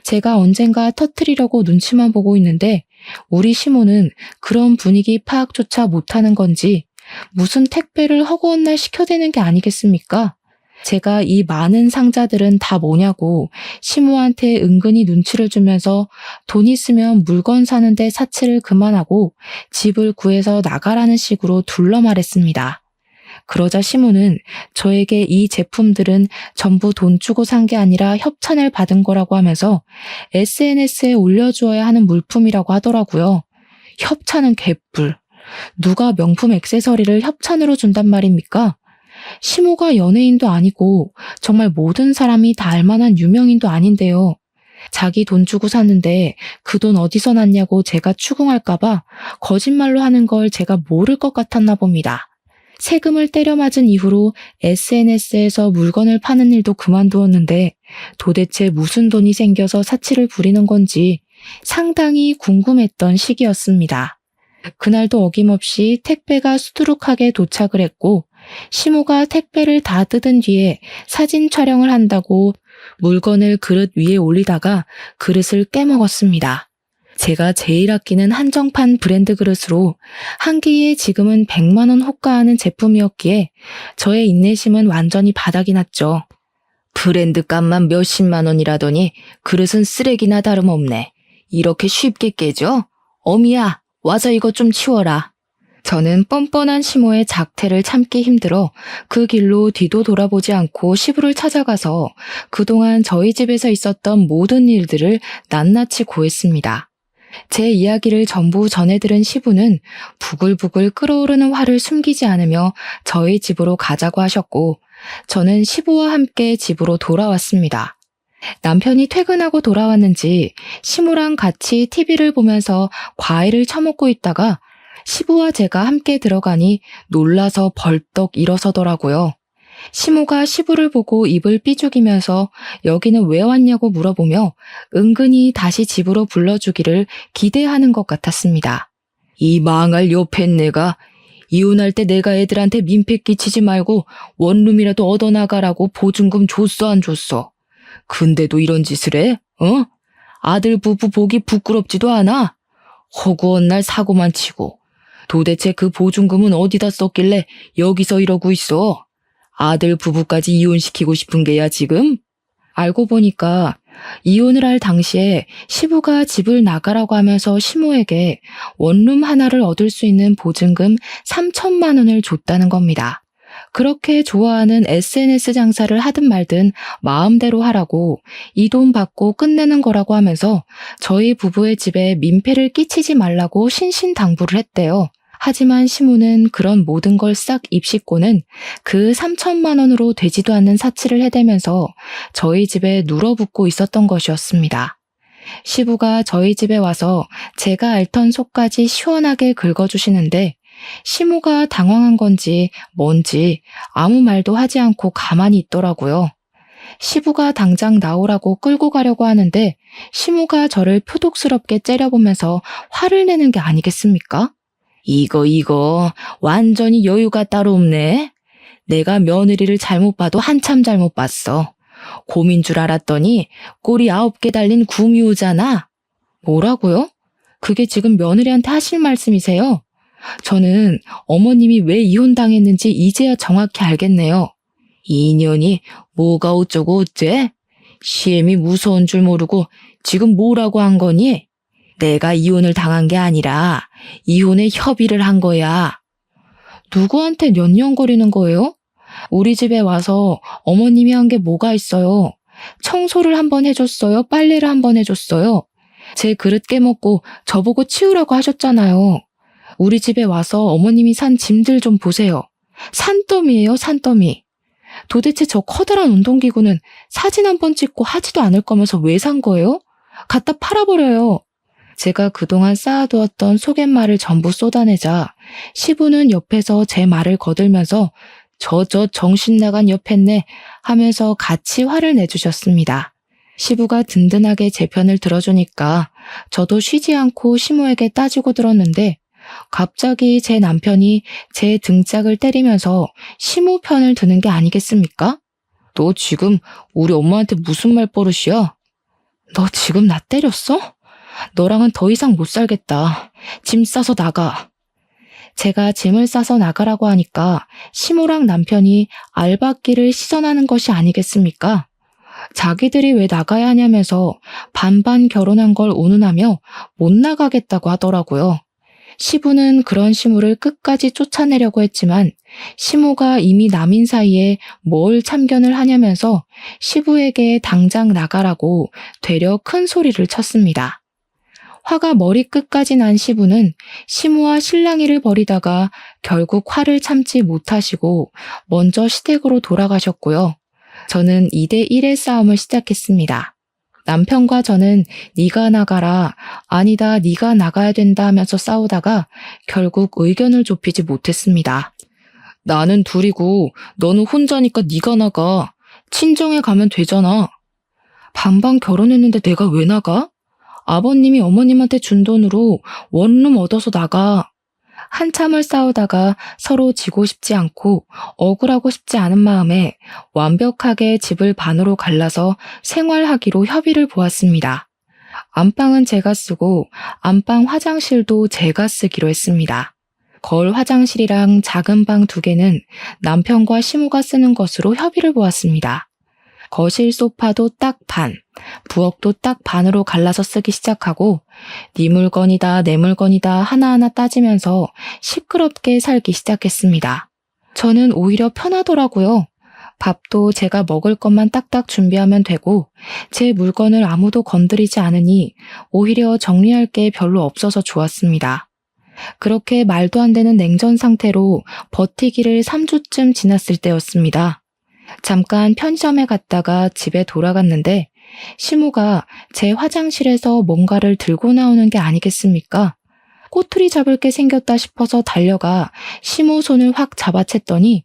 제가 언젠가 터뜨리려고 눈치만 보고 있는데 우리 시모는 그런 분위기 파악조차 못하는 건지 무슨 택배를 허구한 날 시켜대는 게 아니겠습니까? 제가 이 많은 상자들은 다 뭐냐고 시모한테 은근히 눈치를 주면서 돈 있으면 물건 사는데 사치를 그만하고 집을 구해서 나가라는 식으로 둘러 말했습니다. 그러자 시모는 저에게 이 제품들은 전부 돈 주고 산 게 아니라 협찬을 받은 거라고 하면서 SNS에 올려주어야 하는 물품이라고 하더라고요. 협찬은 개뿔. 누가 명품 액세서리를 협찬으로 준단 말입니까? 시모가 연예인도 아니고 정말 모든 사람이 다 알만한 유명인도 아닌데요. 자기 돈 주고 샀는데 그 돈 어디서 났냐고 제가 추궁할까봐 거짓말로 하는 걸 제가 모를 것 같았나 봅니다. 세금을 때려맞은 이후로 SNS에서 물건을 파는 일도 그만두었는데 도대체 무슨 돈이 생겨서 사치를 부리는 건지 상당히 궁금했던 시기였습니다. 그날도 어김없이 택배가 수두룩하게 도착을 했고 시모가 택배를 다 뜯은 뒤에 사진 촬영을 한다고 물건을 그릇 위에 올리다가 그릇을 깨먹었습니다. 제가 제일 아끼는 한정판 브랜드 그릇으로 한 개에 지금은 100만 원 호가하는 제품이었기에 저의 인내심은 완전히 바닥이 났죠. 브랜드 값만 몇십만 원이라더니 그릇은 쓰레기나 다름없네. 이렇게 쉽게 깨져? 어미야, 와서 이거 좀 치워라. 저는 뻔뻔한 시모의 작태를 참기 힘들어 그 길로 뒤도 돌아보지 않고 시부를 찾아가서 그동안 저희 집에서 있었던 모든 일들을 낱낱이 고했습니다. 제 이야기를 전부 전해 들은 시부는 부글부글 끓어오르는 화를 숨기지 않으며 저희 집으로 가자고 하셨고 저는 시부와 함께 집으로 돌아왔습니다. 남편이 퇴근하고 돌아왔는지 시모랑 같이 TV를 보면서 과일을 처먹고 있다가 시부와 제가 함께 들어가니 놀라서 벌떡 일어서더라고요. 시모가 시부를 보고 입을 삐죽이면서 여기는 왜 왔냐고 물어보며 은근히 다시 집으로 불러주기를 기대하는 것 같았습니다. 이 망할 요팬네가 이혼할 때 내가 애들한테 민폐 끼치지 말고 원룸이라도 얻어나가라고 보증금 줬어 안 줬어? 근데도 이런 짓을 해? 어? 아들 부부 보기 부끄럽지도 않아? 허구한 날 사고만 치고 도대체 그 보증금은 어디다 썼길래 여기서 이러고 있어? 아들 부부까지 이혼시키고 싶은 게야 지금? 알고 보니까 이혼을 할 당시에 시부가 집을 나가라고 하면서 시모에게 원룸 하나를 얻을 수 있는 보증금 3천만 원을 줬다는 겁니다. 그렇게 좋아하는 SNS 장사를 하든 말든 마음대로 하라고 이 돈 받고 끝내는 거라고 하면서 저희 부부의 집에 민폐를 끼치지 말라고 신신당부를 했대요. 하지만 시모는 그런 모든 걸 싹 입씹고는 그 3천만 원으로 되지도 않는 사치를 해대면서 저희 집에 눌어붙고 있었던 것이었습니다. 시부가 저희 집에 와서 제가 앓던 속까지 시원하게 긁어주시는데 시모가 당황한 건지 뭔지 아무 말도 하지 않고 가만히 있더라고요. 시부가 당장 나오라고 끌고 가려고 하는데 시모가 저를 표독스럽게 째려보면서 화를 내는 게 아니겠습니까? 이거 완전히 여유가 따로 없네. 내가 며느리를 잘못 봐도 한참 잘못 봤어. 곰인 줄 알았더니 꼬리 9개 달린 구미호잖아. 뭐라고요? 그게 지금 며느리한테 하실 말씀이세요? 저는 어머님이 왜 이혼당했는지 이제야 정확히 알겠네요. 이 인연이 뭐가 어쩌고 어째? 시엠이 무서운 줄 모르고 지금 뭐라고 한 거니? 내가 이혼을 당한 게 아니라 이혼에 협의를 한 거야. 누구한테 년년거리는 거예요? 우리 집에 와서 어머님이 한 게 뭐가 있어요? 청소를 한번 해줬어요? 빨래를 한번 해줬어요? 제 그릇 깨먹고 저보고 치우라고 하셨잖아요. 우리 집에 와서 어머님이 산 짐들 좀 보세요. 산더미예요, 산더미. 도대체 저 커다란 운동기구는 사진 한 번 찍고 하지도 않을 거면서 왜 산 거예요? 갖다 팔아버려요. 제가 그동안 쌓아두었던 속갯말을 전부 쏟아내자 시부는 옆에서 제 말을 거들면서 저 정신 나간 옆했네 하면서 같이 화를 내주셨습니다. 시부가 든든하게 제 편을 들어주니까 저도 쉬지 않고 시모에게 따지고 들었는데 갑자기 제 남편이 제 등짝을 때리면서 시모 편을 드는 게 아니겠습니까? 너 지금 우리 엄마한테 무슨 말버릇이야? 너 지금 나 때렸어? 너랑은 더 이상 못 살겠다. 짐 싸서 나가. 제가 짐을 싸서 나가라고 하니까 시모랑 남편이 알박기를 시전하는 것이 아니겠습니까? 자기들이 왜 나가야 하냐면서 반반 결혼한 걸 운운하며 못 나가겠다고 하더라고요. 시부는 그런 시모를 끝까지 쫓아내려고 했지만 시모가 이미 남인 사이에 뭘 참견을 하냐면서 시부에게 당장 나가라고 되려 큰 소리를 쳤습니다. 화가 머리끝까지 난 시부는 시모와 실랑이를 벌이다가 결국 화를 참지 못하시고 먼저 시댁으로 돌아가셨고요. 저는 2대1의 싸움을 시작했습니다. 남편과 저는 네가 나가라, 아니다 네가 나가야 된다 하면서 싸우다가 결국 의견을 좁히지 못했습니다. 나는 둘이고 너는 혼자니까 네가 나가. 친정에 가면 되잖아. 반반 결혼했는데 내가 왜 나가? 아버님이 어머님한테 준 돈으로 원룸 얻어서 나가. 한참을 싸우다가 서로 지고 싶지 않고 억울하고 싶지 않은 마음에 완벽하게 집을 반으로 갈라서 생활하기로 협의를 보았습니다. 안방은 제가 쓰고 안방 화장실도 제가 쓰기로 했습니다. 거울 화장실이랑 작은 방 2개는 남편과 시모가 쓰는 것으로 협의를 보았습니다. 거실 소파도 딱 반, 부엌도 딱 반으로 갈라서 쓰기 시작하고 네 물건이다 내 물건이다 하나하나 따지면서 시끄럽게 살기 시작했습니다. 저는 오히려 편하더라고요. 밥도 제가 먹을 것만 딱딱 준비하면 되고 제 물건을 아무도 건드리지 않으니 오히려 정리할 게 별로 없어서 좋았습니다. 그렇게 말도 안 되는 냉전 상태로 버티기를 3주쯤 지났을 때였습니다. 잠깐 편의점에 갔다가 집에 돌아갔는데 시모가 제 화장실에서 뭔가를 들고 나오는 게 아니겠습니까? 꼬투리 잡을 게 생겼다 싶어서 달려가 시모 손을 확 잡아챘더니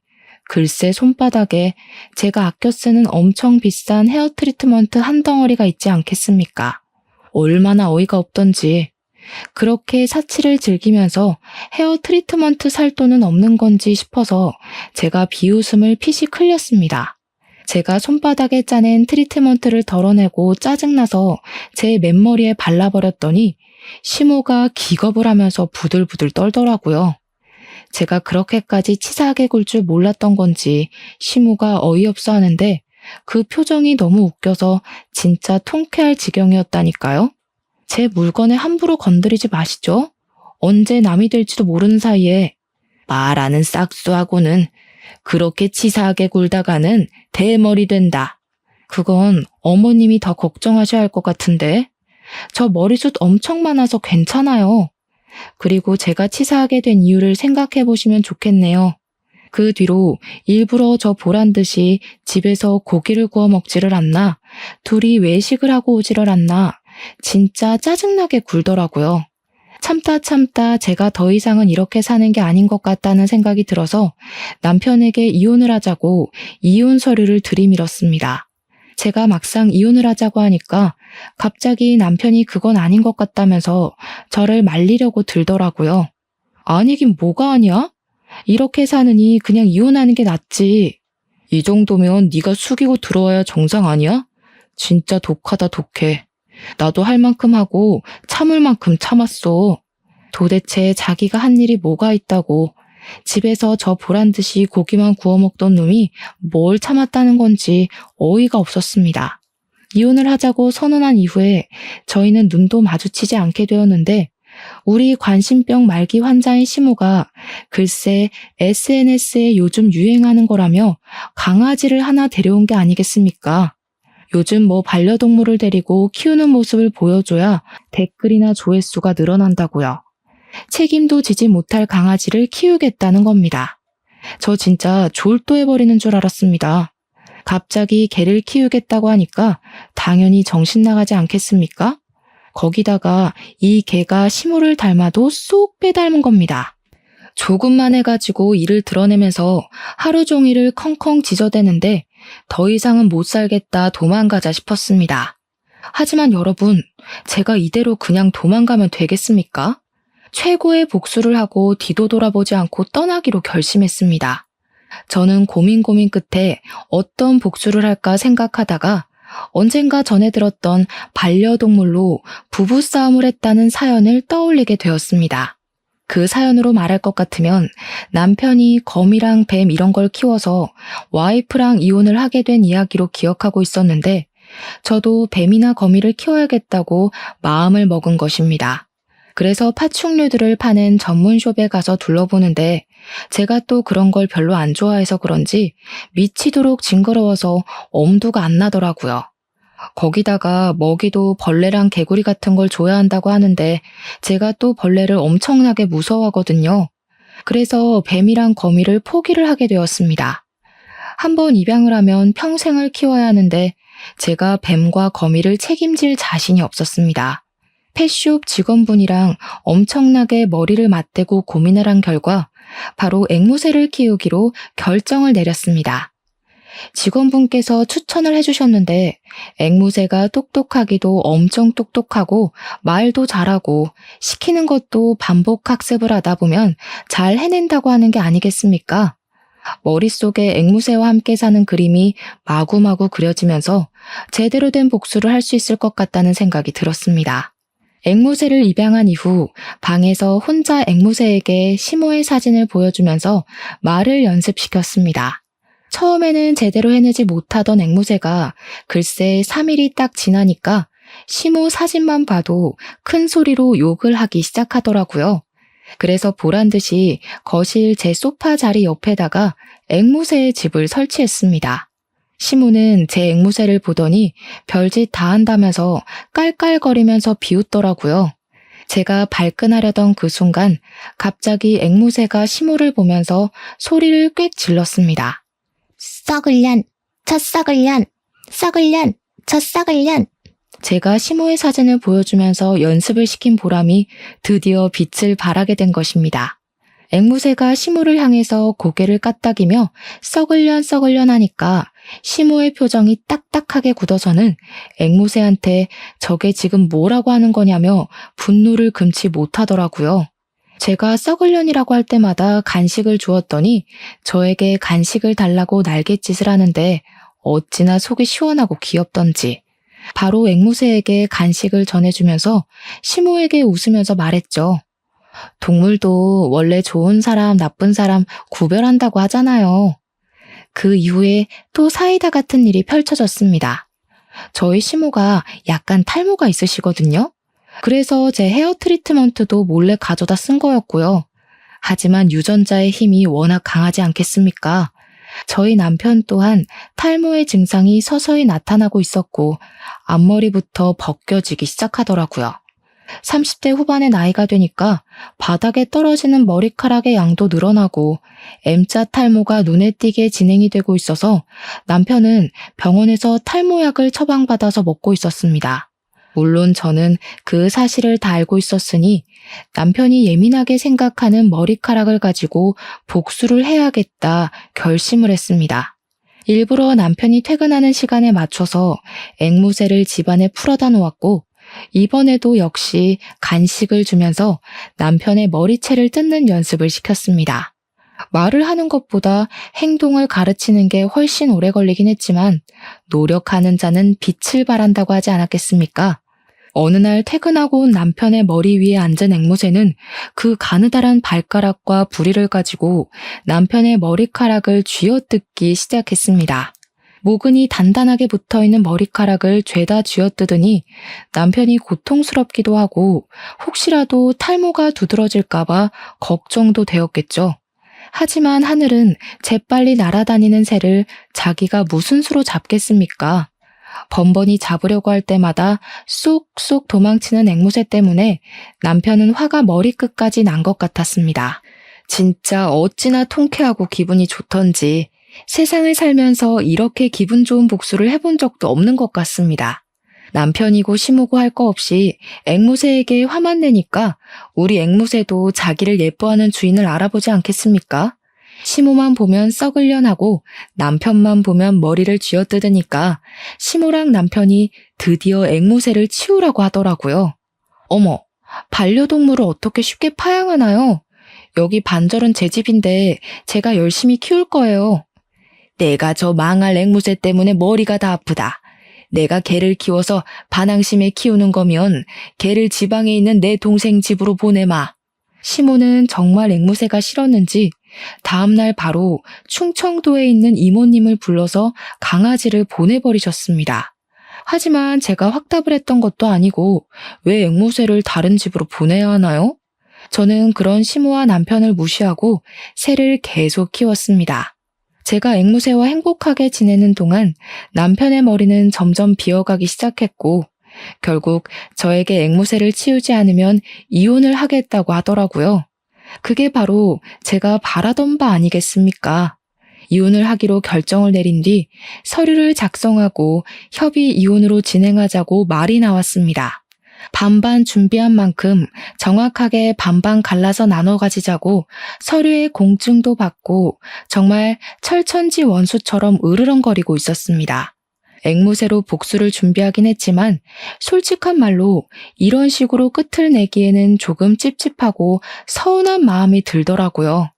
글쎄 손바닥에 제가 아껴 쓰는 엄청 비싼 헤어 트리트먼트 한 덩어리가 있지 않겠습니까? 얼마나 어이가 없던지. 그렇게 사치를 즐기면서 헤어 트리트먼트 살 돈은 없는 건지 싶어서 제가 비웃음을 피식 흘렸습니다. 제가 손바닥에 짜낸 트리트먼트를 덜어내고 짜증나서 제 맨머리에 발라버렸더니 시모가 기겁을 하면서 부들부들 떨더라고요. 제가 그렇게까지 치사하게 굴 줄 몰랐던 건지 시모가 어이없어 하는데 그 표정이 너무 웃겨서 진짜 통쾌할 지경이었다니까요. 제 물건에 함부로 건드리지 마시죠. 언제 남이 될지도 모르는 사이에. 말하는 싹수하고는 그렇게 치사하게 굴다가는 대머리 된다. 그건 어머님이 더 걱정하셔야 할 것 같은데. 저 머리숱 엄청 많아서 괜찮아요. 그리고 제가 치사하게 된 이유를 생각해 보시면 좋겠네요. 그 뒤로 일부러 저 보란 듯이 집에서 고기를 구워 먹지를 않나, 둘이 외식을 하고 오지를 않나, 진짜 짜증나게 굴더라고요. 참다 제가 더 이상은 이렇게 사는 게 아닌 것 같다는 생각이 들어서 남편에게 이혼을 하자고 이혼 서류를 들이밀었습니다. 제가 막상 이혼을 하자고 하니까 갑자기 남편이 그건 아닌 것 같다면서 저를 말리려고 들더라고요. 아니긴 뭐가 아니야? 이렇게 사느니 그냥 이혼하는 게 낫지. 이 정도면 네가 숙이고 들어와야 정상 아니야? 진짜 독하다 독해. 나도 할 만큼 하고 참을 만큼 참았어. 도대체 자기가 한 일이 뭐가 있다고 집에서 저 보란 듯이 고기만 구워 먹던 놈이 뭘 참았다는 건지 어이가 없었습니다. 이혼을 하자고 선언한 이후에 저희는 눈도 마주치지 않게 되었는데 우리 관심병 말기 환자인 시모가 글쎄 SNS에 요즘 유행하는 거라며 강아지를 하나 데려온 게 아니겠습니까? 요즘 뭐 반려동물을 데리고 키우는 모습을 보여줘야 댓글이나 조회수가 늘어난다고요. 책임도 지지 못할 강아지를 키우겠다는 겁니다. 저 진짜 졸도해버리는 줄 알았습니다. 갑자기 개를 키우겠다고 하니까 당연히 정신 나가지 않겠습니까? 거기다가 이 개가 시모를 닮아도 쏙 빼닮은 겁니다. 조금만 해가지고 이를 드러내면서 하루 종일을 컹컹 짖어대는데 더 이상은 못 살겠다 도망가자 싶었습니다. 하지만 여러분, 제가 이대로 그냥 도망가면 되겠습니까? 최고의 복수를 하고 뒤도 돌아보지 않고 떠나기로 결심했습니다. 저는 고민 끝에 어떤 복수를 할까 생각하다가 언젠가 전해 들었던 반려동물로 부부싸움을 했다는 사연을 떠올리게 되었습니다. 그 사연으로 말할 것 같으면 남편이 거미랑 뱀 이런 걸 키워서 와이프랑 이혼을 하게 된 이야기로 기억하고 있었는데 저도 뱀이나 거미를 키워야겠다고 마음을 먹은 것입니다. 그래서 파충류들을 파는 전문숍에 가서 둘러보는데 제가 또 그런 걸 별로 안 좋아해서 그런지 미치도록 징그러워서 엄두가 안 나더라고요. 거기다가 먹이도 벌레랑 개구리 같은 걸 줘야 한다고 하는데 제가 또 벌레를 엄청나게 무서워하거든요. 그래서 뱀이랑 거미를 포기를 하게 되었습니다. 한번 입양을 하면 평생을 키워야 하는데 제가 뱀과 거미를 책임질 자신이 없었습니다. 펫숍 직원분이랑 엄청나게 머리를 맞대고 고민을 한 결과 바로 앵무새를 키우기로 결정을 내렸습니다. 직원분께서 추천을 해주셨는데 앵무새가 똑똑하기도 엄청 똑똑하고 말도 잘하고 시키는 것도 반복 학습을 하다 보면 잘 해낸다고 하는 게 아니겠습니까? 머릿속에 앵무새와 함께 사는 그림이 마구마구 그려지면서 제대로 된 복수를 할 수 있을 것 같다는 생각이 들었습니다. 앵무새를 입양한 이후 방에서 혼자 앵무새에게 시모의 사진을 보여주면서 말을 연습시켰습니다. 처음에는 제대로 해내지 못하던 앵무새가 글쎄 3일이 딱 지나니까 시모 사진만 봐도 큰 소리로 욕을 하기 시작하더라고요. 그래서 보란듯이 거실 제 소파 자리 옆에다가 앵무새의 집을 설치했습니다. 시모는 제 앵무새를 보더니 별짓 다 한다면서 깔깔거리면서 비웃더라고요. 제가 발끈하려던 그 순간 갑자기 앵무새가 시모를 보면서 소리를 꽥 질렀습니다. 썩을 년, 저 썩을 년, 썩을 년, 저 썩을 년. 제가 시모의 사진을 보여주면서 연습을 시킨 보람이 드디어 빛을 발하게 된 것입니다. 앵무새가 시모를 향해서 고개를 까딱이며 썩을년 하니까 시모의 표정이 딱딱하게 굳어서는 앵무새한테 저게 지금 뭐라고 하는 거냐며 분노를 금치 못하더라고요. 제가 썩을년이라고 할 때마다 간식을 주었더니 저에게 간식을 달라고 날갯짓을 하는데 어찌나 속이 시원하고 귀엽던지 바로 앵무새에게 간식을 전해주면서 시모에게 웃으면서 말했죠. 동물도 원래 좋은 사람, 나쁜 사람 구별한다고 하잖아요. 그 이후에 또 사이다 같은 일이 펼쳐졌습니다. 저희 시모가 약간 탈모가 있으시거든요. 그래서 제 헤어 트리트먼트도 몰래 가져다 쓴 거였고요. 하지만 유전자의 힘이 워낙 강하지 않겠습니까? 저희 남편 또한 탈모의 증상이 서서히 나타나고 있었고 앞머리부터 벗겨지기 시작하더라고요. 30대 후반의 나이가 되니까 바닥에 떨어지는 머리카락의 양도 늘어나고 M자 탈모가 눈에 띄게 진행이 되고 있어서 남편은 병원에서 탈모약을 처방받아서 먹고 있었습니다. 물론 저는 그 사실을 다 알고 있었으니 남편이 예민하게 생각하는 머리카락을 가지고 복수를 해야겠다 결심을 했습니다. 일부러 남편이 퇴근하는 시간에 맞춰서 앵무새를 집안에 풀어다 놓았고 이번에도 역시 간식을 주면서 남편의 머리채를 뜯는 연습을 시켰습니다. 말을 하는 것보다 행동을 가르치는 게 훨씬 오래 걸리긴 했지만 노력하는 자는 빛을 발한다고 하지 않았겠습니까? 어느 날 퇴근하고 온 남편의 머리 위에 앉은 앵무새는 그 가느다란 발가락과 부리를 가지고 남편의 머리카락을 쥐어뜯기 시작했습니다. 모근이 단단하게 붙어있는 머리카락을 죄다 쥐어뜯으니 남편이 고통스럽기도 하고 혹시라도 탈모가 두드러질까봐 걱정도 되었겠죠. 하지만 하늘은 재빨리 날아다니는 새를 자기가 무슨 수로 잡겠습니까? 번번이 잡으려고 할 때마다 쏙쏙 도망치는 앵무새 때문에 남편은 화가 머리끝까지 난 것 같았습니다. 진짜 어찌나 통쾌하고 기분이 좋던지 세상을 살면서 이렇게 기분 좋은 복수를 해본 적도 없는 것 같습니다. 남편이고 시무고 할 거 없이 앵무새에게 화만 내니까 우리 앵무새도 자기를 예뻐하는 주인을 알아보지 않겠습니까? 시무만 보면 썩으려나고 남편만 보면 머리를 쥐어뜯으니까 시무랑 남편이 드디어 앵무새를 치우라고 하더라고요. 어머, 반려동물을 어떻게 쉽게 파양하나요? 여기 반절은 제 집인데 제가 열심히 키울 거예요. 내가 저 망할 앵무새 때문에 머리가 다 아프다. 내가 개를 키워서 반항심에 키우는 거면 개를 지방에 있는 내 동생 집으로 보내마. 시모는 정말 앵무새가 싫었는지 다음날 바로 충청도에 있는 이모님을 불러서 강아지를 보내버리셨습니다. 하지만 제가 확답을 했던 것도 아니고 왜 앵무새를 다른 집으로 보내야 하나요? 저는 그런 시모와 남편을 무시하고 새를 계속 키웠습니다. 제가 앵무새와 행복하게 지내는 동안 남편의 머리는 점점 비어가기 시작했고 결국 저에게 앵무새를 치우지 않으면 이혼을 하겠다고 하더라고요. 그게 바로 제가 바라던 바 아니겠습니까? 이혼을 하기로 결정을 내린 뒤 서류를 작성하고 협의 이혼으로 진행하자고 말이 나왔습니다. 반반 준비한 만큼 정확하게 반반 갈라서 나눠 가지자고 서류에 공증도 받고 정말 철천지 원수처럼 으르렁거리고 있었습니다. 앵무새로 복수를 준비하긴 했지만 솔직한 말로 이런 식으로 끝을 내기에는 조금 찝찝하고 서운한 마음이 들더라고요.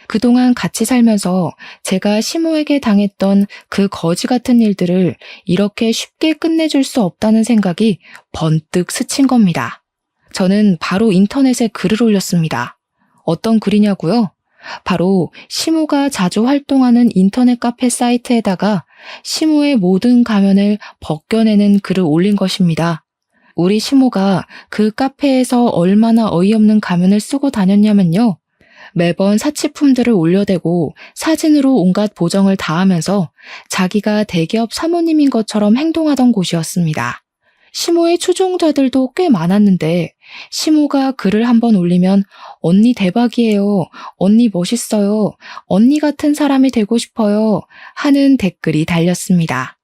그동안 같이 살면서 제가 시모에게 당했던 그 거지 같은 일들을 이렇게 쉽게 끝내줄 수 없다는 생각이 번뜩 스친 겁니다. 저는 바로 인터넷에 글을 올렸습니다. 어떤 글이냐고요? 바로 시모가 자주 활동하는 인터넷 카페 사이트에다가 시모의 모든 가면을 벗겨내는 글을 올린 것입니다. 우리 시모가 그 카페에서 얼마나 어이없는 가면을 쓰고 다녔냐면요. 매번 사치품들을 올려대고 사진으로 온갖 보정을 다하면서 자기가 대기업 사모님인 것처럼 행동하던 곳이었습니다. 시모의 추종자들도 꽤 많았는데 시모가 글을 한번 올리면 언니 대박이에요, 언니 멋있어요, 언니 같은 사람이 되고 싶어요 하는 댓글이 달렸습니다.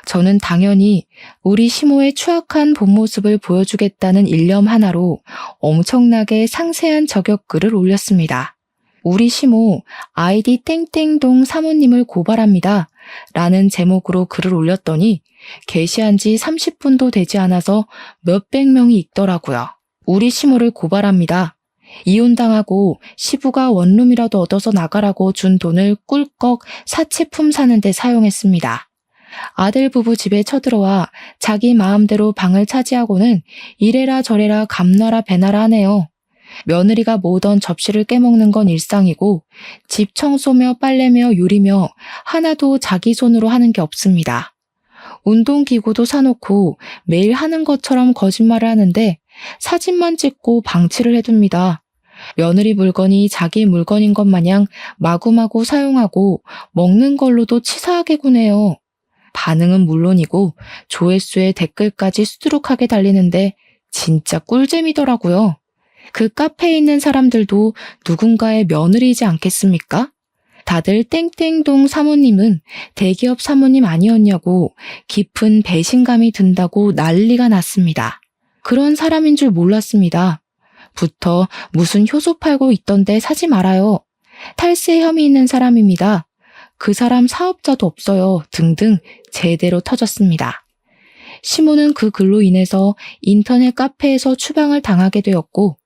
저는 당연히 우리 시모의 추악한 본 모습을 보여주겠다는 일념 하나로 엄청나게 상세한 저격글을 올렸습니다. 우리 시모 아이디 땡땡동 사모님을 고발합니다 라는 제목으로 글을 올렸더니 게시한 지 30분도 되지 않아서 몇백 명이 읽더라고요. 우리 시모를 고발합니다. 이혼당하고 시부가 원룸이라도 얻어서 나가라고 준 돈을 꿀꺽 사치품 사는데 사용했습니다. 아들 부부 집에 쳐들어와 자기 마음대로 방을 차지하고는 이래라 저래라 감나라 배나라 하네요. 며느리가 모던 접시를 깨먹는 건 일상이고 집 청소며 빨래며 요리며 하나도 자기 손으로 하는 게 없습니다. 운동기구도 사놓고 매일 하는 것처럼 거짓말을 하는데 사진만 찍고 방치를 해둡니다. 며느리 물건이 자기 물건인 것 마냥 마구마구 사용하고 먹는 걸로도 치사하게 구네요. 반응은 물론이고 조회수에 댓글까지 수두룩하게 달리는데 진짜 꿀잼이더라고요. 그 카페에 있는 사람들도 누군가의 며느리이지 않겠습니까? 다들 땡땡동 사모님은 대기업 사모님 아니었냐고 깊은 배신감이 든다고 난리가 났습니다. 그런 사람인 줄 몰랐습니다. 부터 무슨 효소 팔고 있던데 사지 말아요. 탈세 혐의 있는 사람입니다. 그 사람 사업자도 없어요. 등등 제대로 터졌습니다. 시모는 그 글로 인해서 인터넷 카페에서 추방을 당하게 되었고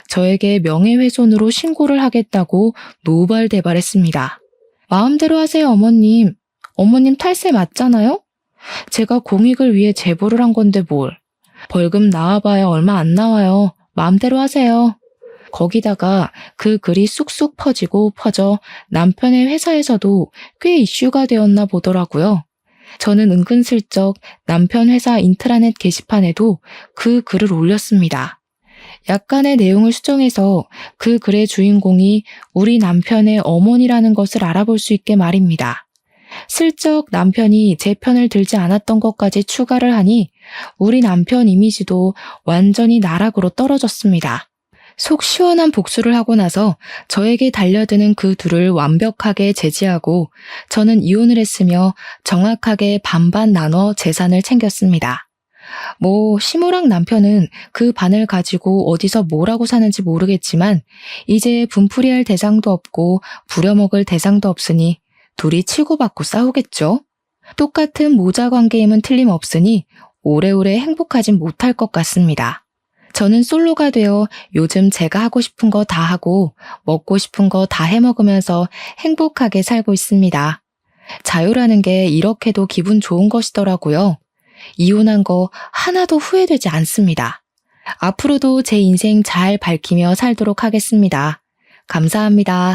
저에게 명예훼손으로 신고를 하겠다고 노발대발했습니다. 마음대로 하세요, 어머님. 어머님 탈세 맞잖아요? 제가 공익을 위해 제보를 한 건데 뭘. 벌금 나와봐야 얼마 안 나와요. 마음대로 하세요. 거기다가 그 글이 쑥쑥 퍼져 남편의 회사에서도 꽤 이슈가 되었나 보더라고요. 저는 은근슬쩍 남편 회사 인트라넷 게시판에도 그 글을 올렸습니다. 약간의 내용을 수정해서 그 글의 주인공이 우리 남편의 어머니라는 것을 알아볼 수 있게 말입니다. 슬쩍 남편이 제 편을 들지 않았던 것까지 추가를 하니 우리 남편 이미지도 완전히 나락으로 떨어졌습니다. 속 시원한 복수를 하고 나서 저에게 달려드는 그 둘을 완벽하게 제지하고 저는 이혼을 했으며 정확하게 반반 나눠 재산을 챙겼습니다. 시무랑 남편은 그 반을 가지고 어디서 뭐라고 사는지 모르겠지만 이제 분풀이할 대상도 없고 부려먹을 대상도 없으니 둘이 치고받고 싸우겠죠. 똑같은 모자 관계임은 틀림없으니 오래오래 행복하진 못할 것 같습니다. 저는 솔로가 되어 요즘 제가 하고 싶은 거 다 하고 먹고 싶은 거 다 해먹으면서 행복하게 살고 있습니다. 자유라는 게 이렇게도 기분 좋은 것이더라고요. 이혼한 거 하나도 후회되지 않습니다. 앞으로도 제 인생 잘 밝히며 살도록 하겠습니다. 감사합니다.